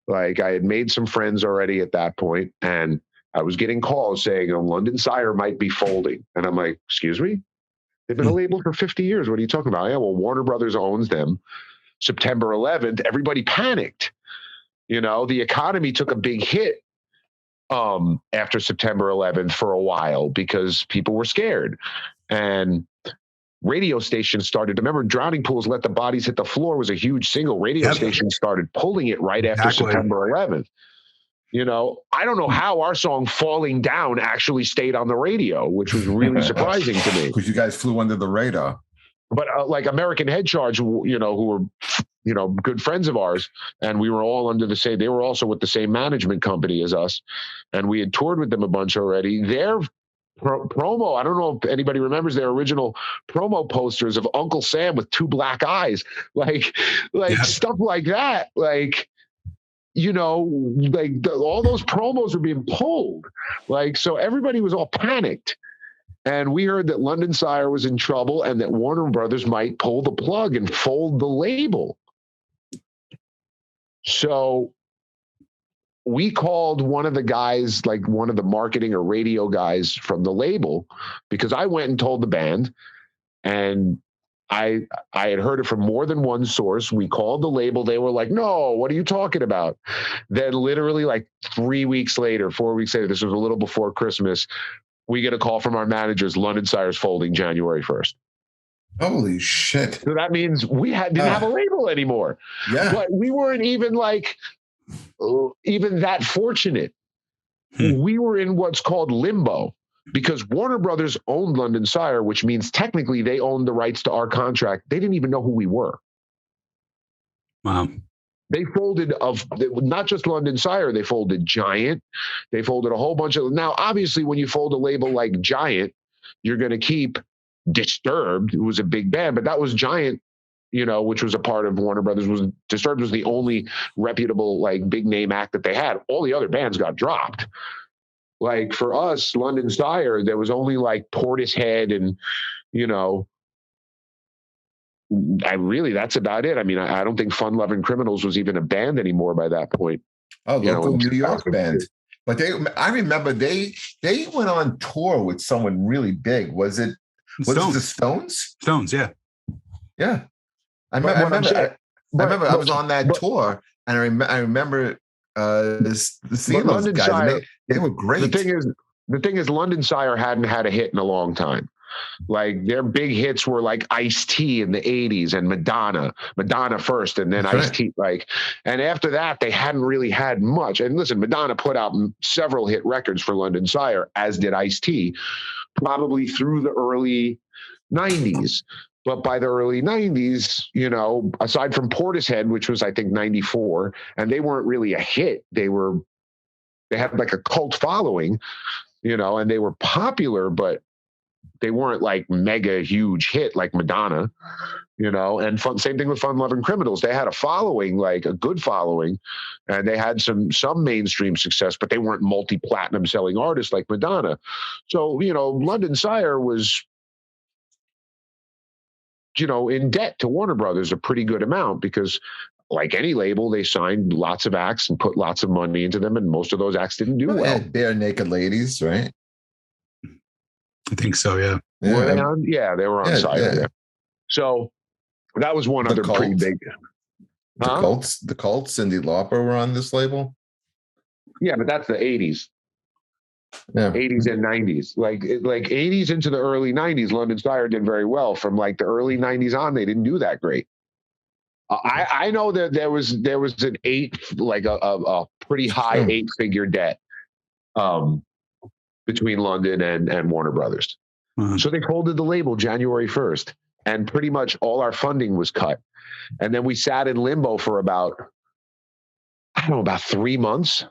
like I had made some friends already at that point, and I was getting calls saying, London Sire might be folding. And I'm like, excuse me? They've been a label for 50 years. What are you talking about? Yeah, well, Warner Brothers owns them. September 11th, everybody panicked. The economy took a big hit after September 11th for a while because people were scared. And radio stations started, remember Drowning Pools, Let the Bodies Hit the Floor was a huge single. Radio stations started pulling it right after September 11th. I don't know how our song Falling Down actually stayed on the radio, which was really surprising to me.
Because you guys flew under the radar.
But like American Head Charge, who were, good friends of ours, and we were all under the same, they were also with the same management company as us, and we had toured with them a bunch already. Their promo, I don't know if anybody remembers their original promo posters of Uncle Sam with two black eyes, like stuff like that, all those promos were being pulled. So everybody was all panicked. And we heard that London Sire was in trouble and that Warner Brothers might pull the plug and fold the label. So we called one of the guys, like one of the marketing or radio guys from the label, because I went and told the band, and I had heard it from more than one source. We called the label. They were like, no, what are you talking about? Then literally like 4 weeks later, this was a little before Christmas, we get a call from our managers, London Sire's folding January 1st.
Holy shit.
So that means we didn't have a label anymore.
Yeah.
But we weren't even even that fortunate. We were in what's called limbo, because Warner Brothers owned London Sire, which means technically they owned the rights to our contract. They didn't even know who we were.
Wow.
They folded not just London Sire, they folded Giant. They folded a whole bunch of, now obviously when you fold a label like Giant, you're going to keep Disturbed, who was a big band, but that was Giant, which was a part of Warner Brothers. Disturbed was the only reputable, big name act that they had. All the other bands got dropped. For us, London Sire, there was only Portishead and, that's about it. I mean, I don't think Fun Loving Criminals was even a band ananymore by that point.
Oh, local New York band. But I remember they went on tour with someone really big. Was it the Stones?
Stones, yeah.
Yeah. I remember I was on that tour, and I remember seeing those guys. Sire, they were great.
The thing is, London Sire hadn't had a hit in a long time. Their big hits were Ice-T in the 80s and Madonna first, and then Ice-T, and after that, they hadn't really had much. And listen, Madonna put out several hit records for London Sire, as did Ice-T, probably through the early 90s. But by the early 90s, aside from Portishead, which was, I think, 94, and they weren't really a hit. They had a cult following, and they were popular, but they weren't mega huge hit like Madonna, and same thing with Fun Loving Criminals. They had a following, a good following, and they had some mainstream success, but they weren't multi-platinum selling artists like Madonna. So, London Sire was, in debt to Warner Brothers a pretty good amount, because like any label, they signed lots of acts and put lots of money into them, and most of those acts didn't do well.
Bare Naked Ladies, right?
I think so, yeah.
Were they on? Yeah, they were on Sire. Yeah. So That was one other pretty big.
The Cults, Cyndi Lauper were on this label.
Yeah, but that's the 80s.
Yeah.
80s and 90s. Like 80s into the early 90s, London Sire did very well. From like the early 90s on, they didn't do that great. I know that there was an a pretty high 8-figure debt between London and Warner Brothers. So they folded the label January 1st, and pretty much all our funding was cut. And then we sat in limbo for about 3 months.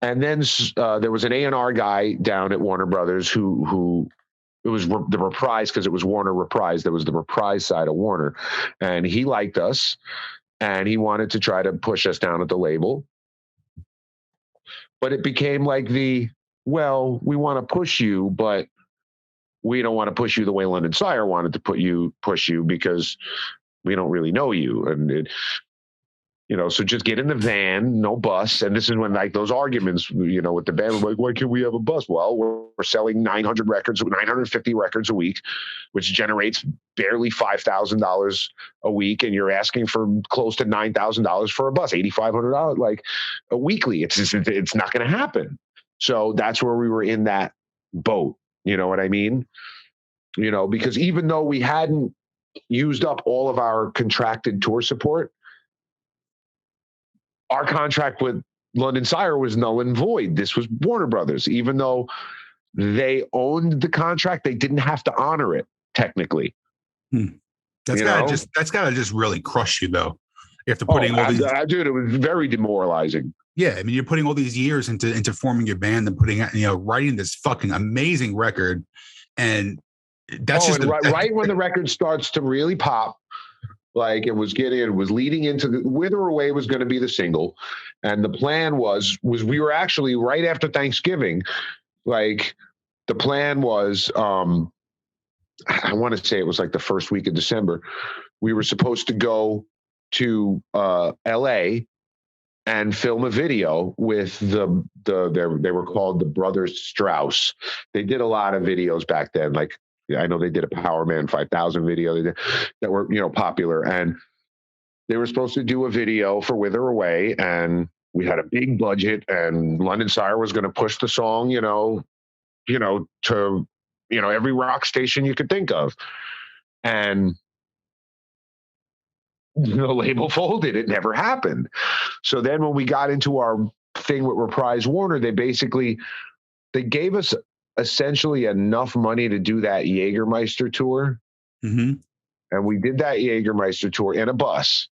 And then there was an A&R guy down at Warner Brothers who it was the Reprise, because it was Warner Reprise. There was the Reprise side of Warner. And he liked us, and he wanted to try to push us down at the label. But it became like we want to push you, but we don't want to push you the way London Sire wanted to push you because we don't really know you. And so just get in the van, no bus. And this is when like those arguments, with the band, like, why can't we have a bus? Well, we're selling 950 records a week, which generates barely $5,000 a week. And you're asking for close to $9,000 for a bus, $8,500, like a weekly. It's not going to happen. So that's where we were in that boat. You know what I mean? Because even though we hadn't used up all of our contracted tour support, our contract with London Sire was null and void. This was Warner Brothers. Even though they owned the contract, they didn't have to honor it technically.
That's gotta just really crush you, though. After putting all these,
dude, it was very demoralizing.
Yeah, I mean, you're putting all these years into forming your band and putting, writing this fucking amazing record, and that's
right when the record starts to really pop. Like it was leading into the Wither Away was going to be the single. And the plan was we were actually right after Thanksgiving. Like the plan was, I want to say it was like the first week of December. We were supposed to go to LA and film a video with they were called the Brothers Strauss. They did a lot of videos back then. Like, I know they did a Power Man 5000 video that were, popular, and they were supposed to do a video for Wither Away, and we had a big budget, and London Sire was going to push the song, to, every rock station you could think of. And the label folded. It never happened. So then when we got into our thing with Reprise Warner, they gave us essentially enough money to do that Jägermeister tour.
Mm-hmm.
And we did that Jägermeister tour in a bus.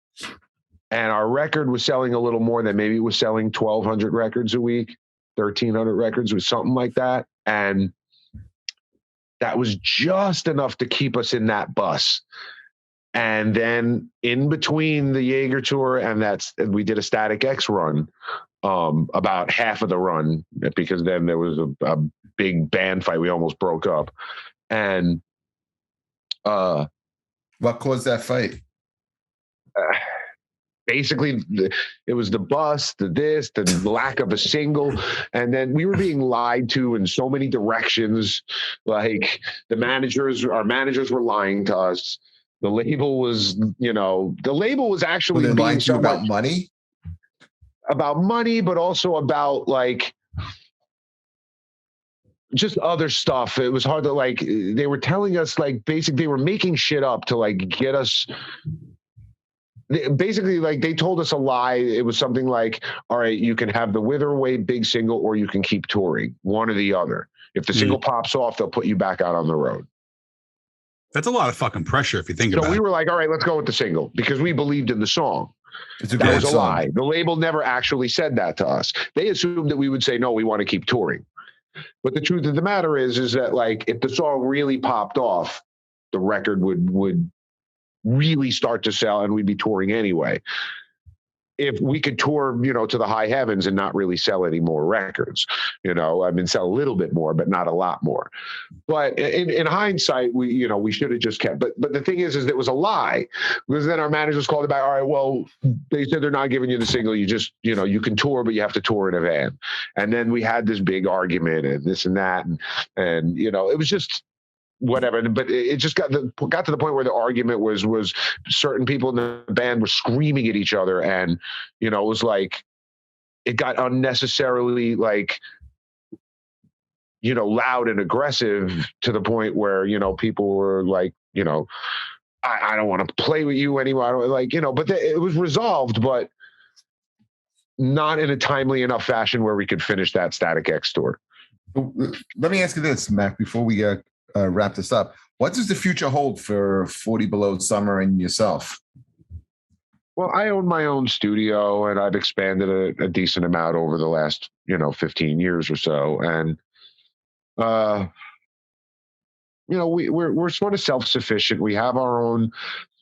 And our record was selling a little more than, maybe it was selling 1,200 records a week, 1,300 records, or something like that. And that was just enough to keep us in that bus. And then in between the Jaeger tour and we did a Static X run, about half of the run, because then there was a big band fight. We almost broke up. And
what caused that fight?
Basically, it was the bus, the lack of a single. And then we were being lied to in so many directions. Like our managers were lying to us. The label was, actually
being
lying
to you about money?
About money, but also about like just other stuff. It was hard to they were telling us basically they were making shit up to get us. Basically, they told us a lie. It was something like, all right, you can have the Wither Away big single, or you can keep touring, one or the other. If the single pops off, they'll put you back out on the road.
That's a lot of fucking pressure if you think about it.
So we were like, all right, let's go with the single, because we believed in the song.
That
was a lie. The label never actually said that to us. They assumed that we would say, no, we want to keep touring. But the truth of the matter is that if the song really popped off, the record would really start to sell, and we'd be touring anyway. If we could tour, to the high heavens and not really sell any more records, sell a little bit more, but not a lot more. But in hindsight, we should have just kept. But the thing is it was a lie, because then our managers called it back. All right, well, they said they're not giving you the single. You just, you can tour, but you have to tour in a van. And then we had this big argument and this and that, and it was just whatever. But it just got to the point where the argument was certain people in the band were screaming at each other, and it was like it got unnecessarily like loud and aggressive to the point where people were like I don't want to play with you anymore. I don't like but it was resolved, but not in a timely enough fashion where we could finish that Static X tour.
Let me ask you this, Mac, before we wrap this up. What does the future hold for 40 Below Summer and yourself?
Well, I own my own studio, and I've expanded a decent amount over the last 15 years or so, and we're sort of self-sufficient. We have our own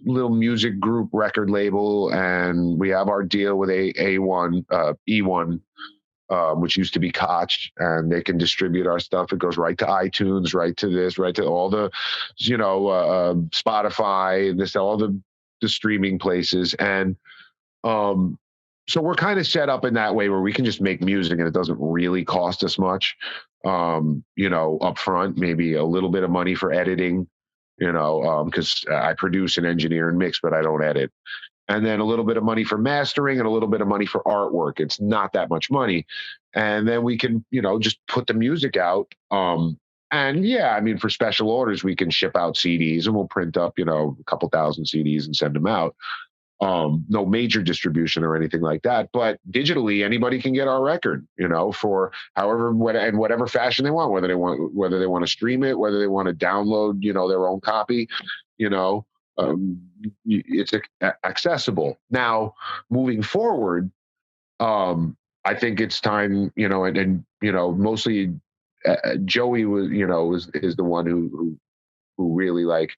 little music group record label, and we have our deal with E1, which used to be Koch, and they can distribute our stuff. It goes right to iTunes, right to this, right to all the, Spotify, all the streaming places. And so we're kind of set up in that way where we can just make music and it doesn't really cost us much, up front, maybe a little bit of money for editing, because I produce and engineer and mix, but I don't edit. And then a little bit of money for mastering and a little bit of money for artwork. It's not that much money. And then we can, just put the music out. And yeah, I mean, for special orders, we can ship out CDs and we'll print up, a couple thousand CDs and send them out. No major distribution or anything like that, but digitally anybody can get our record, for in whatever fashion they want, whether they want to stream it, whether they want to download, their own copy, it's accessible. Now, moving forward, I think it's time, and mostly Joey is the one who really like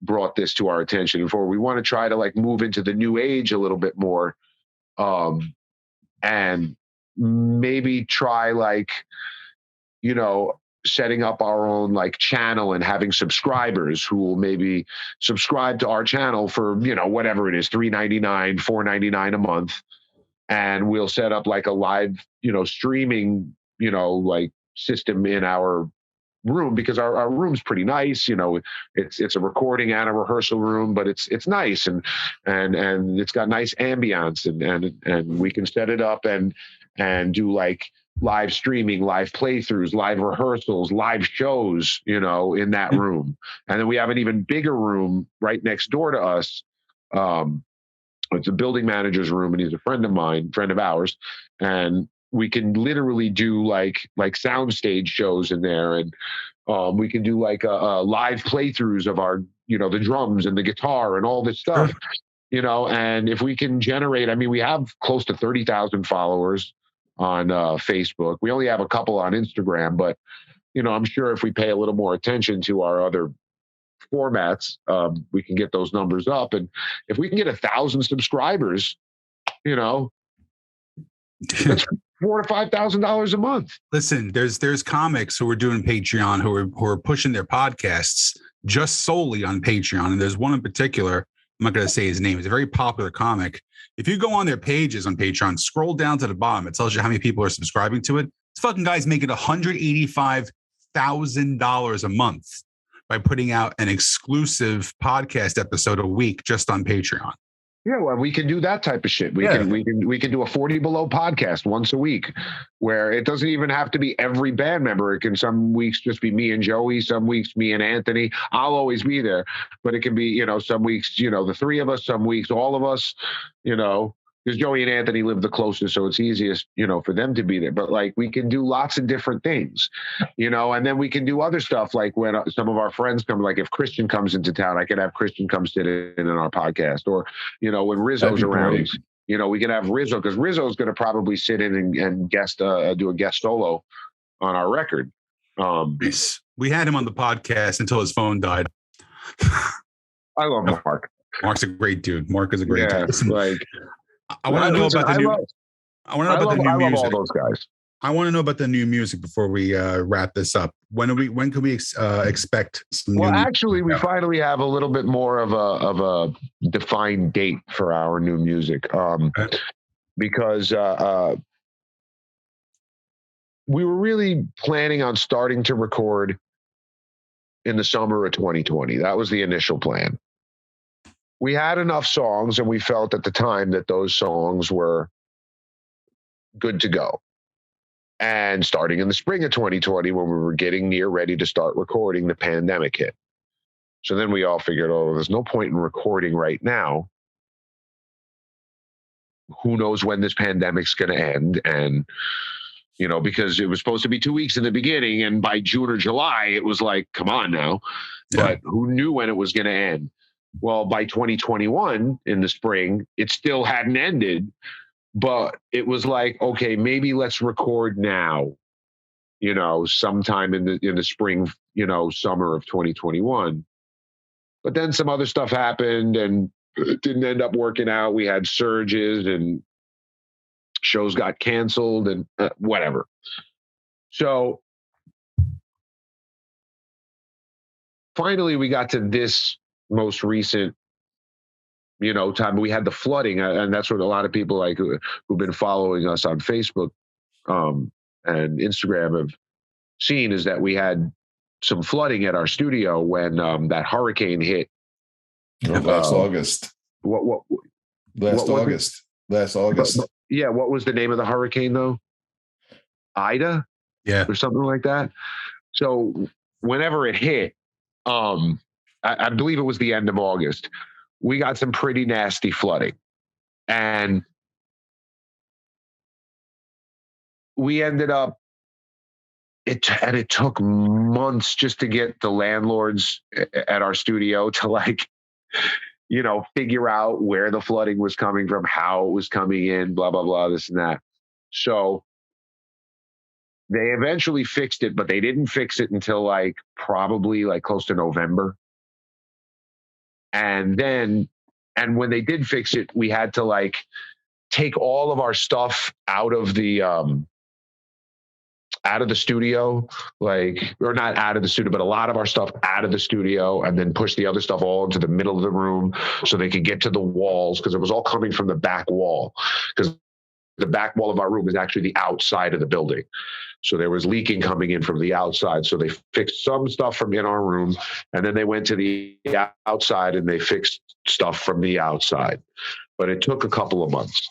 brought this to our attention. Before we want to try to like move into the new age a little bit more, and maybe try like setting up our own like channel and having subscribers who will maybe subscribe to our channel for whatever it is, $3.99, $4.99 a month, and we'll set up like a live streaming like system in our room, because our room's pretty nice. It's a recording and a rehearsal room, but it's nice and it's got nice ambiance, and we can set it up and do like live streaming, live playthroughs, live rehearsals, live shows, in that room. And then we have an even bigger room right next door to us. It's a building manager's room, and he's a friend of ours, and we can literally do like soundstage shows in there, and we can do like live playthroughs of our the drums and the guitar and all this stuff. And if we can generate, I mean, we have close to 30,000 followers on Facebook. We only have a couple on Instagram, but I'm sure if we pay a little more attention to our other formats, we can get those numbers up. And if we can get 1,000 subscribers, that's $4,000 to $5,000 a month.
Listen, there's comics who are doing Patreon who are pushing their podcasts just solely on Patreon, and there's one in particular. I'm not going to say his name. It's a very popular comic. If you go on their pages on Patreon, scroll down to the bottom, it tells you how many people are subscribing to it. This fucking guy's making $185,000 a month by putting out an exclusive podcast episode a week just on Patreon.
Yeah, well, we can do that type of shit. We can do a 40 Below podcast once a week, where it doesn't even have to be every band member. It can some weeks just be me and Joey, some weeks me and Anthony. I'll always be there, but it can be some weeks the three of us, some weeks all of us. Because Joey and Anthony live the closest, so it's easiest for them to be there. But like we can do lots of different things, and then we can do other stuff like when some of our friends come. Like if Christian comes into town, I could have Christian come sit in our podcast, or when Rizzo's around, we can have Rizzo, because Rizzo's going to probably sit in and guest do a guest solo on our record.
We had him on the podcast until his phone died.
I love Mark.
Mark's a great dude. Mark is a great dude.
Listen, like.
I want to know about the new music.
I love all those guys.
I want to know about the new music before we wrap this up. When can we expect some new music?
Actually, we finally have a little bit more of a defined date for our new music, because we were really planning on starting to record in the summer of 2020. That was the initial plan. We had enough songs, and we felt at the time that those songs were good to go. And starting in the spring of 2020, when we were getting near ready to start recording, the pandemic hit. So then we all figured, oh, there's no point in recording right now. Who knows when this pandemic's going to end? And, you know, because it was supposed to be 2 weeks in the beginning, and by June or July, it was like, come on now. Yeah. But who knew when it was going to end? Well, by 2021 in the spring, it still hadn't ended. But it was like, okay, maybe let's record now, you know, sometime in the spring, you know, summer of 2021. But then some other stuff happened and it didn't end up working out. We had surges and shows got canceled and whatever. So finally, we got to this most recent, you know, time. We had the flooding, and that's what a lot of people like who've been following us on Facebook and Instagram have seen, is that we had some flooding at our studio when that hurricane hit.
Last August. Last August. Yeah.
What was the name of the hurricane though? Ida?
Yeah.
Or something like that. So whenever it hit, I believe it was the end of August, we got some pretty nasty flooding. And we ended up, it took months just to get the landlords at our studio to, like, you know, figure out where the flooding was coming from, how it was coming in, blah, blah, blah, this and that. So they eventually fixed it, but they didn't fix it until probably close to November. And when they did fix it, we had to take all of our stuff out of the studio, or not out of the studio, but a lot of our stuff out of the studio, and then push the other stuff all into the middle of the room so they could get to the walls, because it was all coming from the back wall, because the back wall of our room is actually the outside of the building. So there was leaking coming in from the outside. So they fixed some stuff from in our room, and then they went to the outside and they fixed stuff from the outside. But it took a couple of months.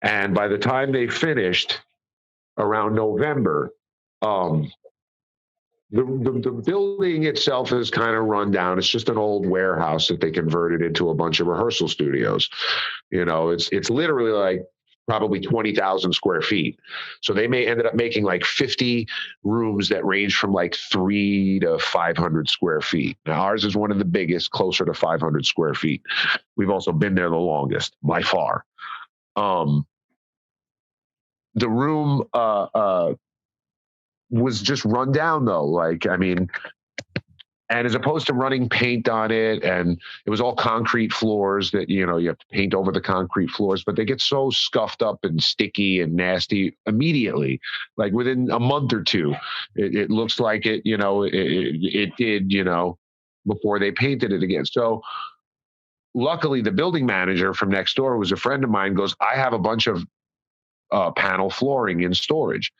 And by the time they finished around November, the building itself is kind of run down. It's just an old warehouse that they converted into a bunch of rehearsal studios. You know, it's literally probably 20,000 square feet. So they ended up making 50 rooms that range from 3 to 500 square feet. Now ours is one of the biggest, closer to 500 square feet. We've also been there the longest by far. The room was just run down though. And as opposed to running paint on it, and it was all concrete floors that, you know, you have to paint over the concrete floors, but they get so scuffed up and sticky and nasty immediately. Within a month or two, it looks like it, you know, it did, you know, before they painted it again. So luckily the building manager from next door, who was a friend of mine, goes, I have a bunch of panel flooring in storage.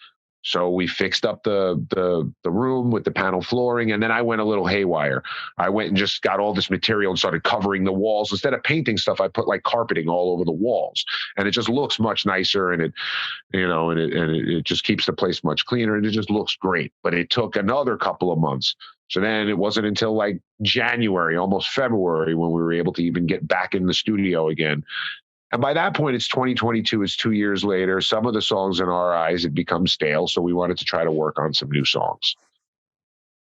So we fixed up the room with the panel flooring, and then I went a little haywire. I went and just got all this material and started covering the walls. Instead of painting stuff, I put carpeting all over the walls, and it just looks much nicer, and it just keeps the place much cleaner, and it just looks great. But it took another couple of months. So then it wasn't until January, almost February, when we were able to even get back in the studio again. And by that point, it's 2022. It's 2 years later. Some of the songs in our eyes had become stale, so we wanted to try to work on some new songs.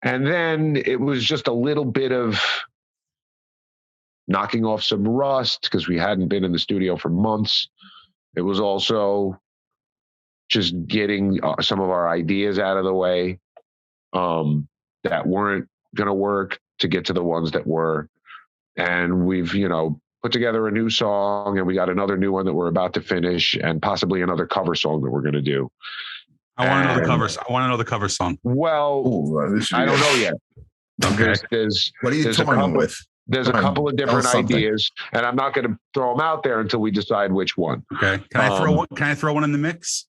And then it was just a little bit of knocking off some rust, because we hadn't been in the studio for months. It was also just getting some of our ideas out of the way that weren't going to work, to get to the ones that were. And we've, put together a new song, and we got another new one that we're about to finish, and possibly another cover song that we're going to do.
I want to know the covers. I want to know the cover song.
Well, I don't know yet.
Okay.
What are you toying with?
There's a couple of different ideas, and I'm not going to throw them out there until we decide which one.
Okay. Can I throw one in the mix?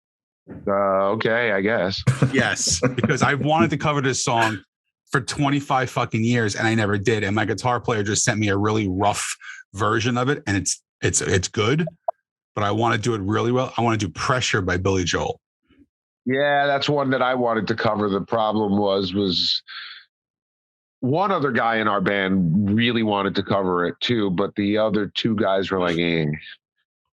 Okay, I guess.
Yes, because I wanted to cover this song for 25 fucking years, and I never did. And my guitar player just sent me a really rough version of it, and it's good, but I want to do it really well. I want to do Pressure by Billy Joel.
Yeah, that's one that I wanted to cover. The problem was one other guy in our band really wanted to cover it too, but the other two guys were like,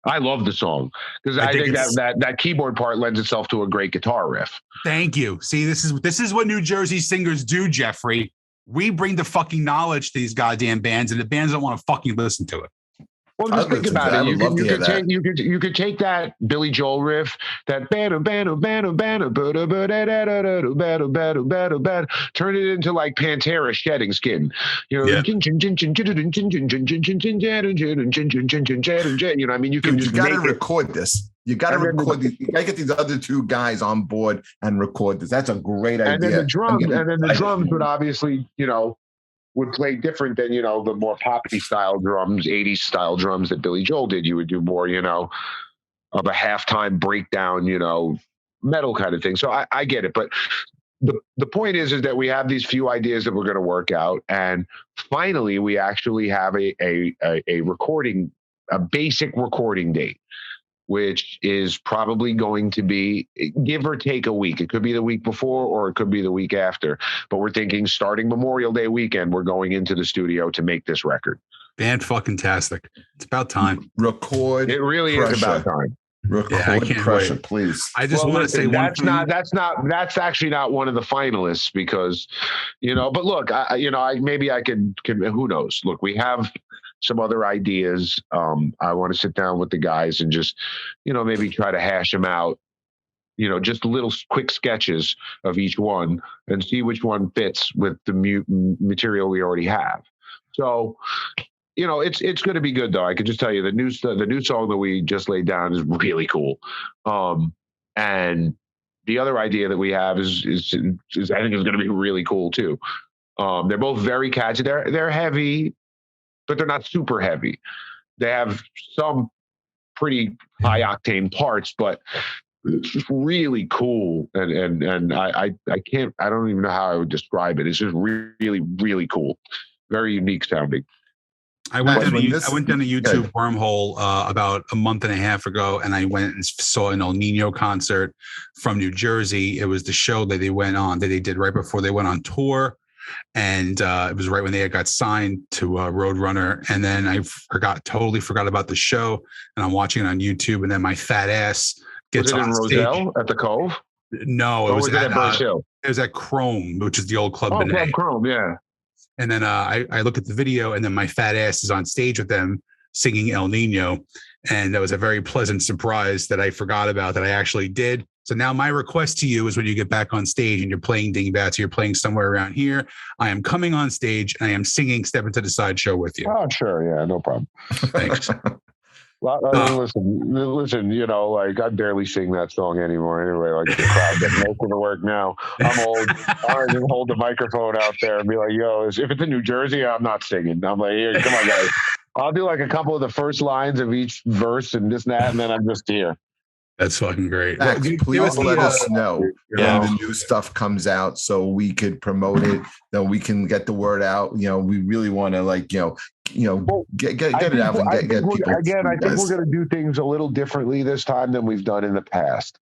I love the song because I think that keyboard part lends itself to a great guitar riff.
Thank you. See, this is what New Jersey singers do, Jeffrey. We bring the fucking knowledge to these goddamn bands, and the bands don't want to fucking listen to it.
Well, just think about it. You could take that Billy Joel riff, that turn it into like Pantera shedding skin. You know, you know, I mean, you can.
You got to record this. You got to record these. You got to get these other two guys on board and record this. That's a great idea.
And then the drums would obviously, you know, would play different than, you know, the more poppy style drums, 80s style drums that Billy Joel did. You would do more, you know, of a halftime breakdown, you know, metal kind of thing. So I get it. But the point is that we have these few ideas that we're going to work out. And finally, we actually have a recording, a basic recording date, which is probably going to be give or take a week. It could be the week before or it could be the week after. But we're thinking starting Memorial Day weekend, we're going into the studio to make this record.
Fan-fucking-tastic. It's about time.
Record.
It really
Pressure.
is about time.
Record Pressure, wait. Please.
I just want to say
that's actually not one of the finalists because, you know, but look, I can, who knows? Look, we have some other ideas. I want to sit down with the guys and just, you know, maybe try to hash them out, you know, just little quick sketches of each one and see which one fits with the material we already have. So, you know, it's going to be good though. I can just tell you the new song that we just laid down is really cool. And the other idea that we have is I think is going to be really cool too. They're both very catchy. They're heavy, but they're not super heavy. They have some pretty high octane parts, but it's just really cool. And I don't even know how I would describe it. It's just really, really cool. Very unique sounding.
I went down a YouTube wormhole about a month and a half ago, and I went and saw an El Nino concert from New Jersey. It was the show that they went on, that they did right before they went on tour. And it was right when they got signed to Roadrunner. And then I totally forgot about the show. And I'm watching it on YouTube. And then my fat ass gets on stage. Was it in Roselle
at the Cove?
No, it was at Birch Hill. It was at Chrome, which is the old Club Benet.
Club Chrome, yeah.
And then I look at the video, and then my fat ass is on stage with them singing El Nino. And that was a very pleasant surprise that I forgot about that I actually did. So now my request to you is when you get back on stage and you're playing Dingbats, or you're playing somewhere around here, I am coming on stage and I am singing Step Into the Sideshow with you.
Oh, sure. Yeah, no problem.
Thanks.
Well, listen, you know, like I barely sing that song anymore anyway. Like the crowd gets most of the work now. I'm old. I just hold the microphone out there and be like, yo, if it's in New Jersey, I'm not singing. I'm like, here, come on, guys. I'll do like a couple of the first lines of each verse and this and that, and then I'm just here.
That's fucking great.
Please let us know when the new stuff comes out so we could promote it, that we can get the word out. You know, we really want to get it out and get people.
Again, I think we're going to do things a little differently this time than we've done in the past.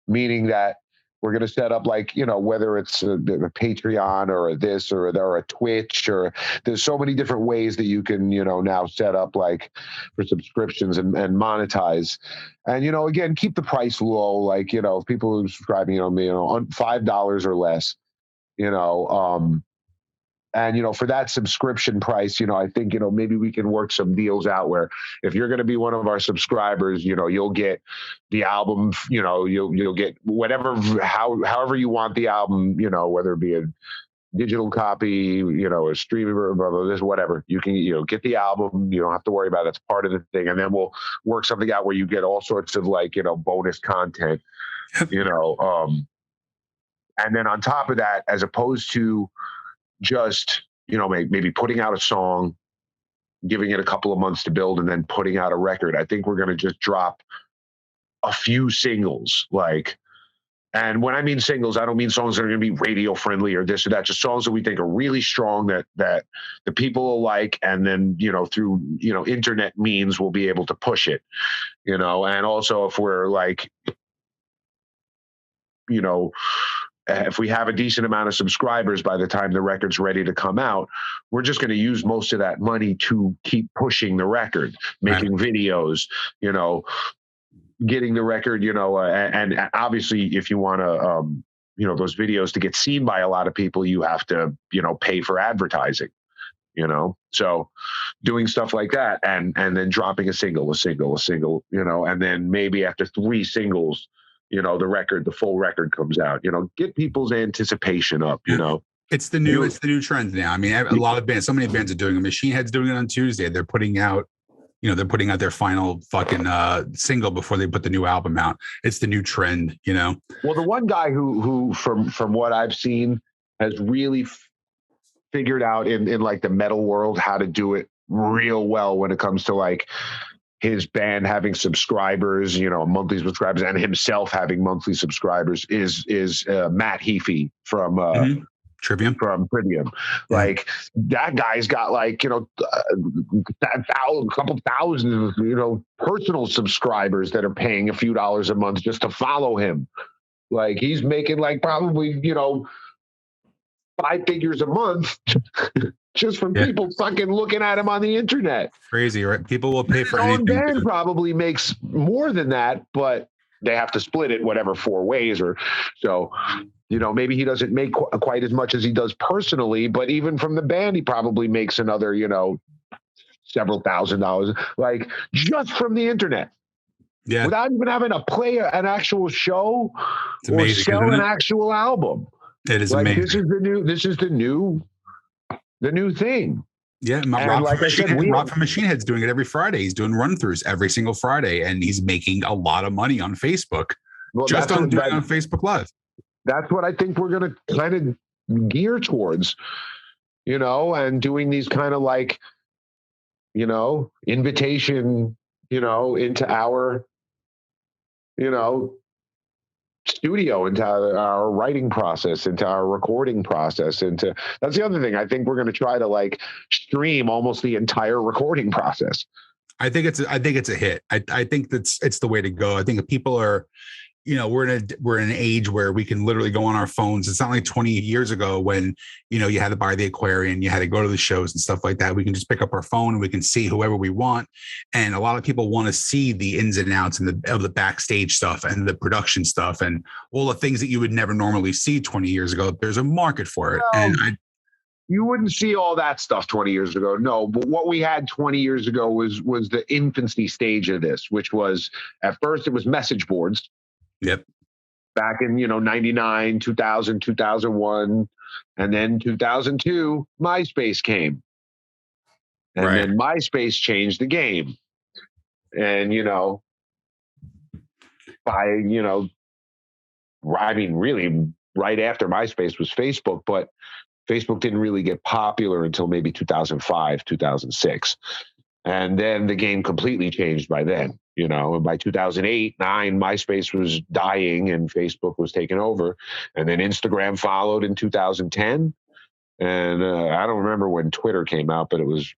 Meaning that we're going to set up whether it's a Patreon or this or a Twitch, or there's so many different ways that you can, now set up for subscriptions and monetize. And, again, keep the price low. If people are subscribing, on $5 or less, and, for that subscription price, I think, maybe we can work some deals out where if you're going to be one of our subscribers, you'll get the album, you'll get whatever, however you want the album, whether it be a digital copy, a streaming, blah, blah, blah, this, whatever. You can, get the album. You don't have to worry about it. That's part of the thing. And then we'll work something out where you get all sorts of bonus content, and then on top of that, as opposed to just, maybe putting out a song, giving it a couple of months to build, and then putting out a record. I think we're going to just drop a few singles, And when I mean singles, I don't mean songs that are going to be radio friendly or this or that, just songs that we think are really strong that the people will like. And then, through, internet means we'll be able to push it, and also if we're like, if we have a decent amount of subscribers by the time the record's ready to come out, we're just going to use most of that money to keep pushing the record, making videos, getting the record, and obviously if you want to, those videos to get seen by a lot of people, you have to, pay for advertising, so doing stuff like that and then dropping a single, and then maybe after 3 singles, the full record comes out, get people's anticipation up,
It's the new trend now. I mean, a lot of bands, so many bands are doing it. Machine Head's doing it on Tuesday. They're putting out their final fucking single before they put the new album out. It's the new trend,
Well, the one guy who from what I've seen has really figured out in like the metal world how to do it real well when it comes to like his band having subscribers, monthly subscribers, and himself having monthly subscribers is Matt Heafy from
Trivium.
Like that guy's got like, a couple thousand, personal subscribers that are paying a few dollars a month just to follow him. Like he's making like probably, 5 figures a month just from people fucking looking at him on the internet.
Crazy, right? People will pay for anything.
Band probably makes more than that, but they have to split it, 4 ways or so. Maybe he doesn't make quite as much as he does personally, but even from the band, he probably makes another, several $1,000s, like just from the internet. Yeah. Without even having to play an actual show or sell an actual album.
It is amazing.
This is the new thing.
Yeah, Rob from Machine Head's doing it every Friday. He's doing run-throughs every single Friday, and he's making a lot of money on Facebook. Just on Facebook Live.
That's what I think we're going to kind of gear towards, and doing these kind of like, invitation, into our, studio, into our writing process, into our recording process, that's the other thing. I think we're going to try to like stream almost the entire recording process.
I think it's a hit. I think it's the way to go. I think if people are, we're in an age where we can literally go on our phones. It's not like 20 years ago when, you had to buy the Aquarium, you had to go to the shows and stuff like that. We can just pick up our phone and we can see whoever we want. And a lot of people want to see the ins and outs and of the backstage stuff and the production stuff and all the things that you would never normally see 20 years ago. There's a market for it.
You wouldn't see all that stuff 20 years ago. No, but what we had 20 years ago was the infancy stage of this, which was at first it was message boards.
Yep.
Back in, 99, 2000, 2001, and then 2002, MySpace came. And then MySpace changed the game. And, really right after MySpace was Facebook, but Facebook didn't really get popular until maybe 2005, 2006. And then the game completely changed by then. And by 2008, 2009, MySpace was dying and Facebook was taking over. And then Instagram followed in 2010. And I don't remember when Twitter came out, but it was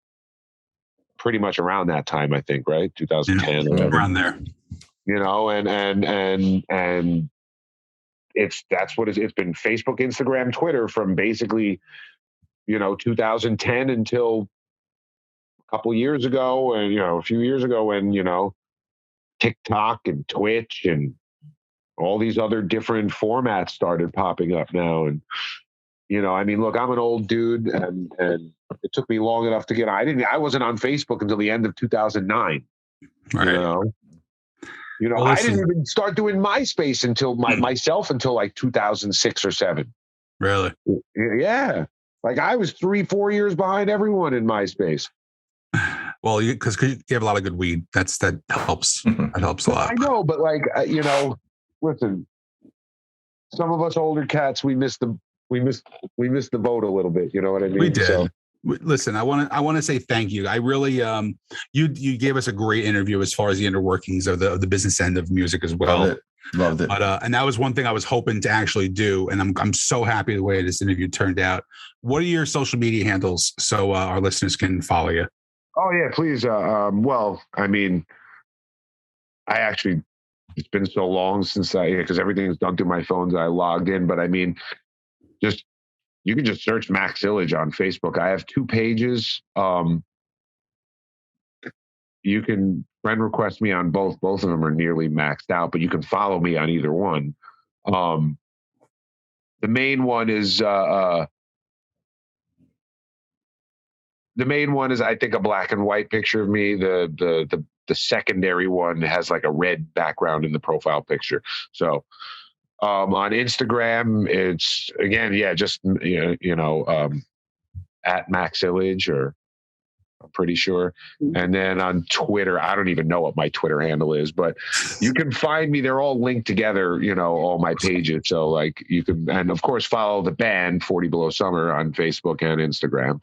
pretty much around that time, I think, right? 2010.
Yeah, around there.
And that's what it's been: Facebook, Instagram, Twitter from basically, 2010 until a couple years ago, and a few years ago when TikTok and Twitch and all these other different formats started popping up now. And, look, I'm an old dude and it took me long enough to get on. I wasn't on Facebook until the end of 2009. Right. Well, I didn't even start doing MySpace until myself until like 2006 or 7.
Really?
Yeah. Like I was 3-4 years behind everyone in MySpace.
Well, because you have a lot of good weed. That helps. That helps a lot.
I know, but like listen, some of us older cats, we missed the boat a little bit. You know what I mean?
We did. So, listen, I want to say thank you. I really, you gave us a great interview as far as the inner workings of the business end of music as well.
Loved it.
But and that was one thing I was hoping to actually do, and I'm so happy the way this interview turned out. What are your social media handles so our listeners can follow you?
Oh yeah, please. Well, I mean, it's been so long since because everything is done through my phone that I logged in. But I mean, you can just search Max Illidge on Facebook. I have 2 pages. You can friend request me on both. Both of them are nearly maxed out, but you can follow me on either one. The main one is I think a black and white picture of me. The secondary one has like a red background in the profile picture. So on Instagram, it's again, just at Max Illidge, or I'm pretty sure. And then on Twitter, I don't even know what my Twitter handle is, but you can find me. They're all linked together, all my pages. So like you can, and of course, follow the band 40 Below Summer on Facebook and Instagram.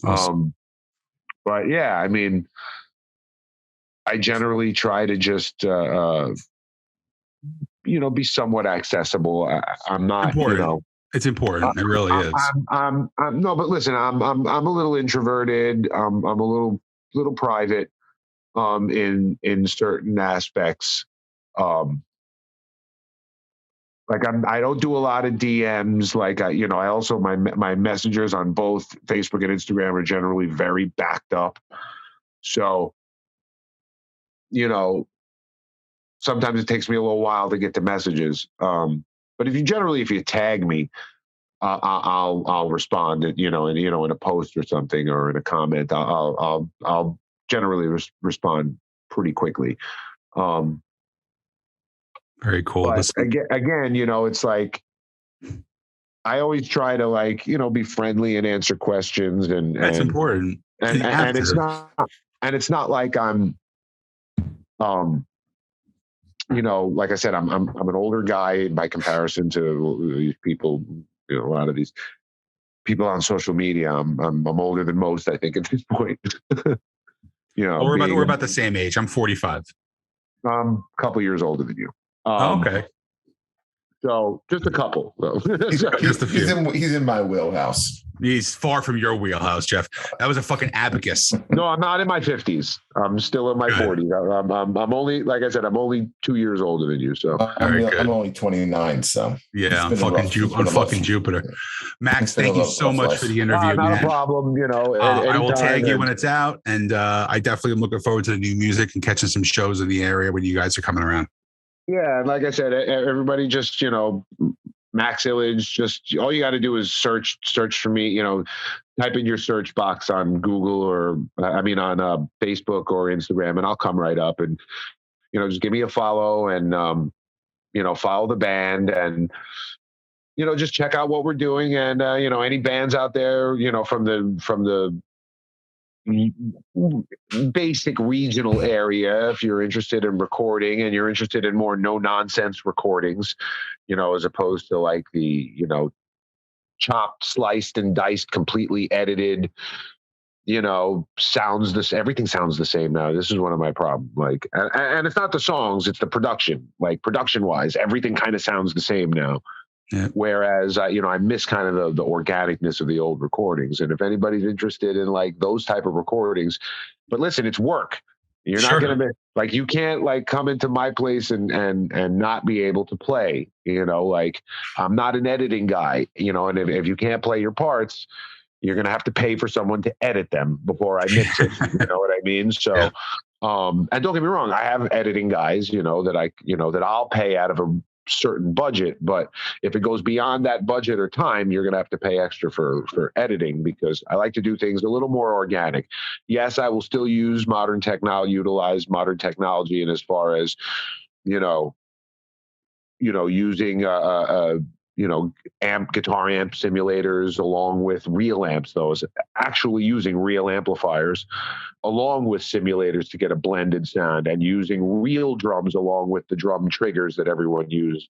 Awesome.
But yeah, I mean, I generally try to just, be somewhat accessible. I'm not,
important. It's important. It really is.
I'm no, but listen, I'm a little introverted. I'm a little private, in certain aspects. Like I don't do a lot of DMs. Like I also my messengers on both Facebook and Instagram are generally very backed up. So, sometimes it takes me a little while to get the messages. But if you tag me, I'll respond, in a post or something, or in a comment. I'll generally respond pretty quickly.
Very cool.
But again, it's like I always try to be friendly and answer questions, and
that's important.
And it's not like I'm like I said, I'm an older guy by comparison to these people. A lot of these people on social media. I'm older than most, I think, at this point.
We're about the same age. I'm 45.
I'm a couple years older than you.
Okay.
So just a couple, though.
Just a few.
He's in my wheelhouse.
He's far from your wheelhouse, Jeff. That was a fucking abacus.
No, I'm not in my 50s. I'm still in my 40s. I'm only, like I said, I'm only 2 years older than you. So
I'm only 29. So
yeah, I'm fucking Jupiter. Max, thank you so much for the interview.
Not a problem.
I will tag you when it's out, and I definitely am looking forward to the new music and catching some shows in the area when you guys are coming around.
Yeah, and like I said, everybody just Max Illidge. Just all you got to do is search for me. Type in your search box on Google or on Facebook or Instagram, and I'll come right up. And just give me a follow, and follow the band, and just check out what we're doing. And any bands out there, from the basic regional area, if you're interested in recording and you're interested in more no nonsense recordings, as opposed to like the chopped, sliced and diced, completely edited, everything sounds the same now. This is one of my problems. Like, and it's not the songs, it's the production. Like, production wise, everything kind of sounds the same now.
Yeah.
Whereas, I miss kind of the organicness of the old recordings. And if anybody's interested in like those type of recordings, but listen, it's work. You're not going to like, you can't like come into my place and not be able to play, like I'm not an editing guy, and if you can't play your parts, you're going to have to pay for someone to edit them before I mix it. You know what I mean? So, yeah. And don't get me wrong, I have editing guys, that I'll pay out of a certain budget, but if it goes beyond that budget or time, you're going to have to pay extra for editing, because I like to do things a little more organic. Yes, I will still utilize modern technology, and as far as using guitar amp simulators along with real amps, those actually using real amplifiers along with simulators to get a blended sound, and using real drums along with the drum triggers that everyone uses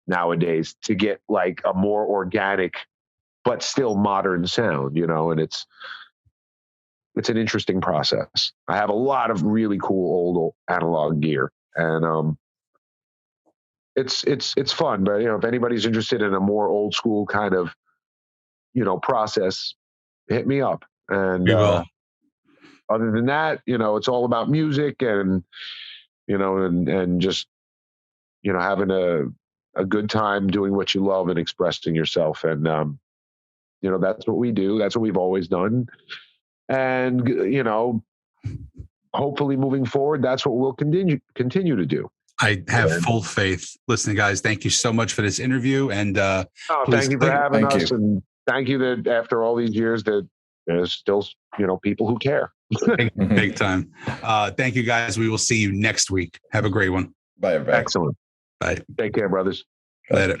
nowadays to get like a more organic but still modern sound, and it's an interesting process. I have a lot of really cool old analog gear, and it's fun. But if anybody's interested in a more old school kind of process, hit me up. And
we will.
Other than that, it's all about music and and just having a good time doing what you love and expressing yourself. And that's what we do. That's what we've always done. And hopefully moving forward, that's what we'll continue to do.
I have full faith. Listen, guys, thank you so much for this interview. And
thank you for having us. And thank you that after all these years that there's still, people who care.
Big time. Thank you, guys. We will see you next week. Have a great one.
Bye, everybody.
Excellent.
Bye.
Take care, brothers.
Later.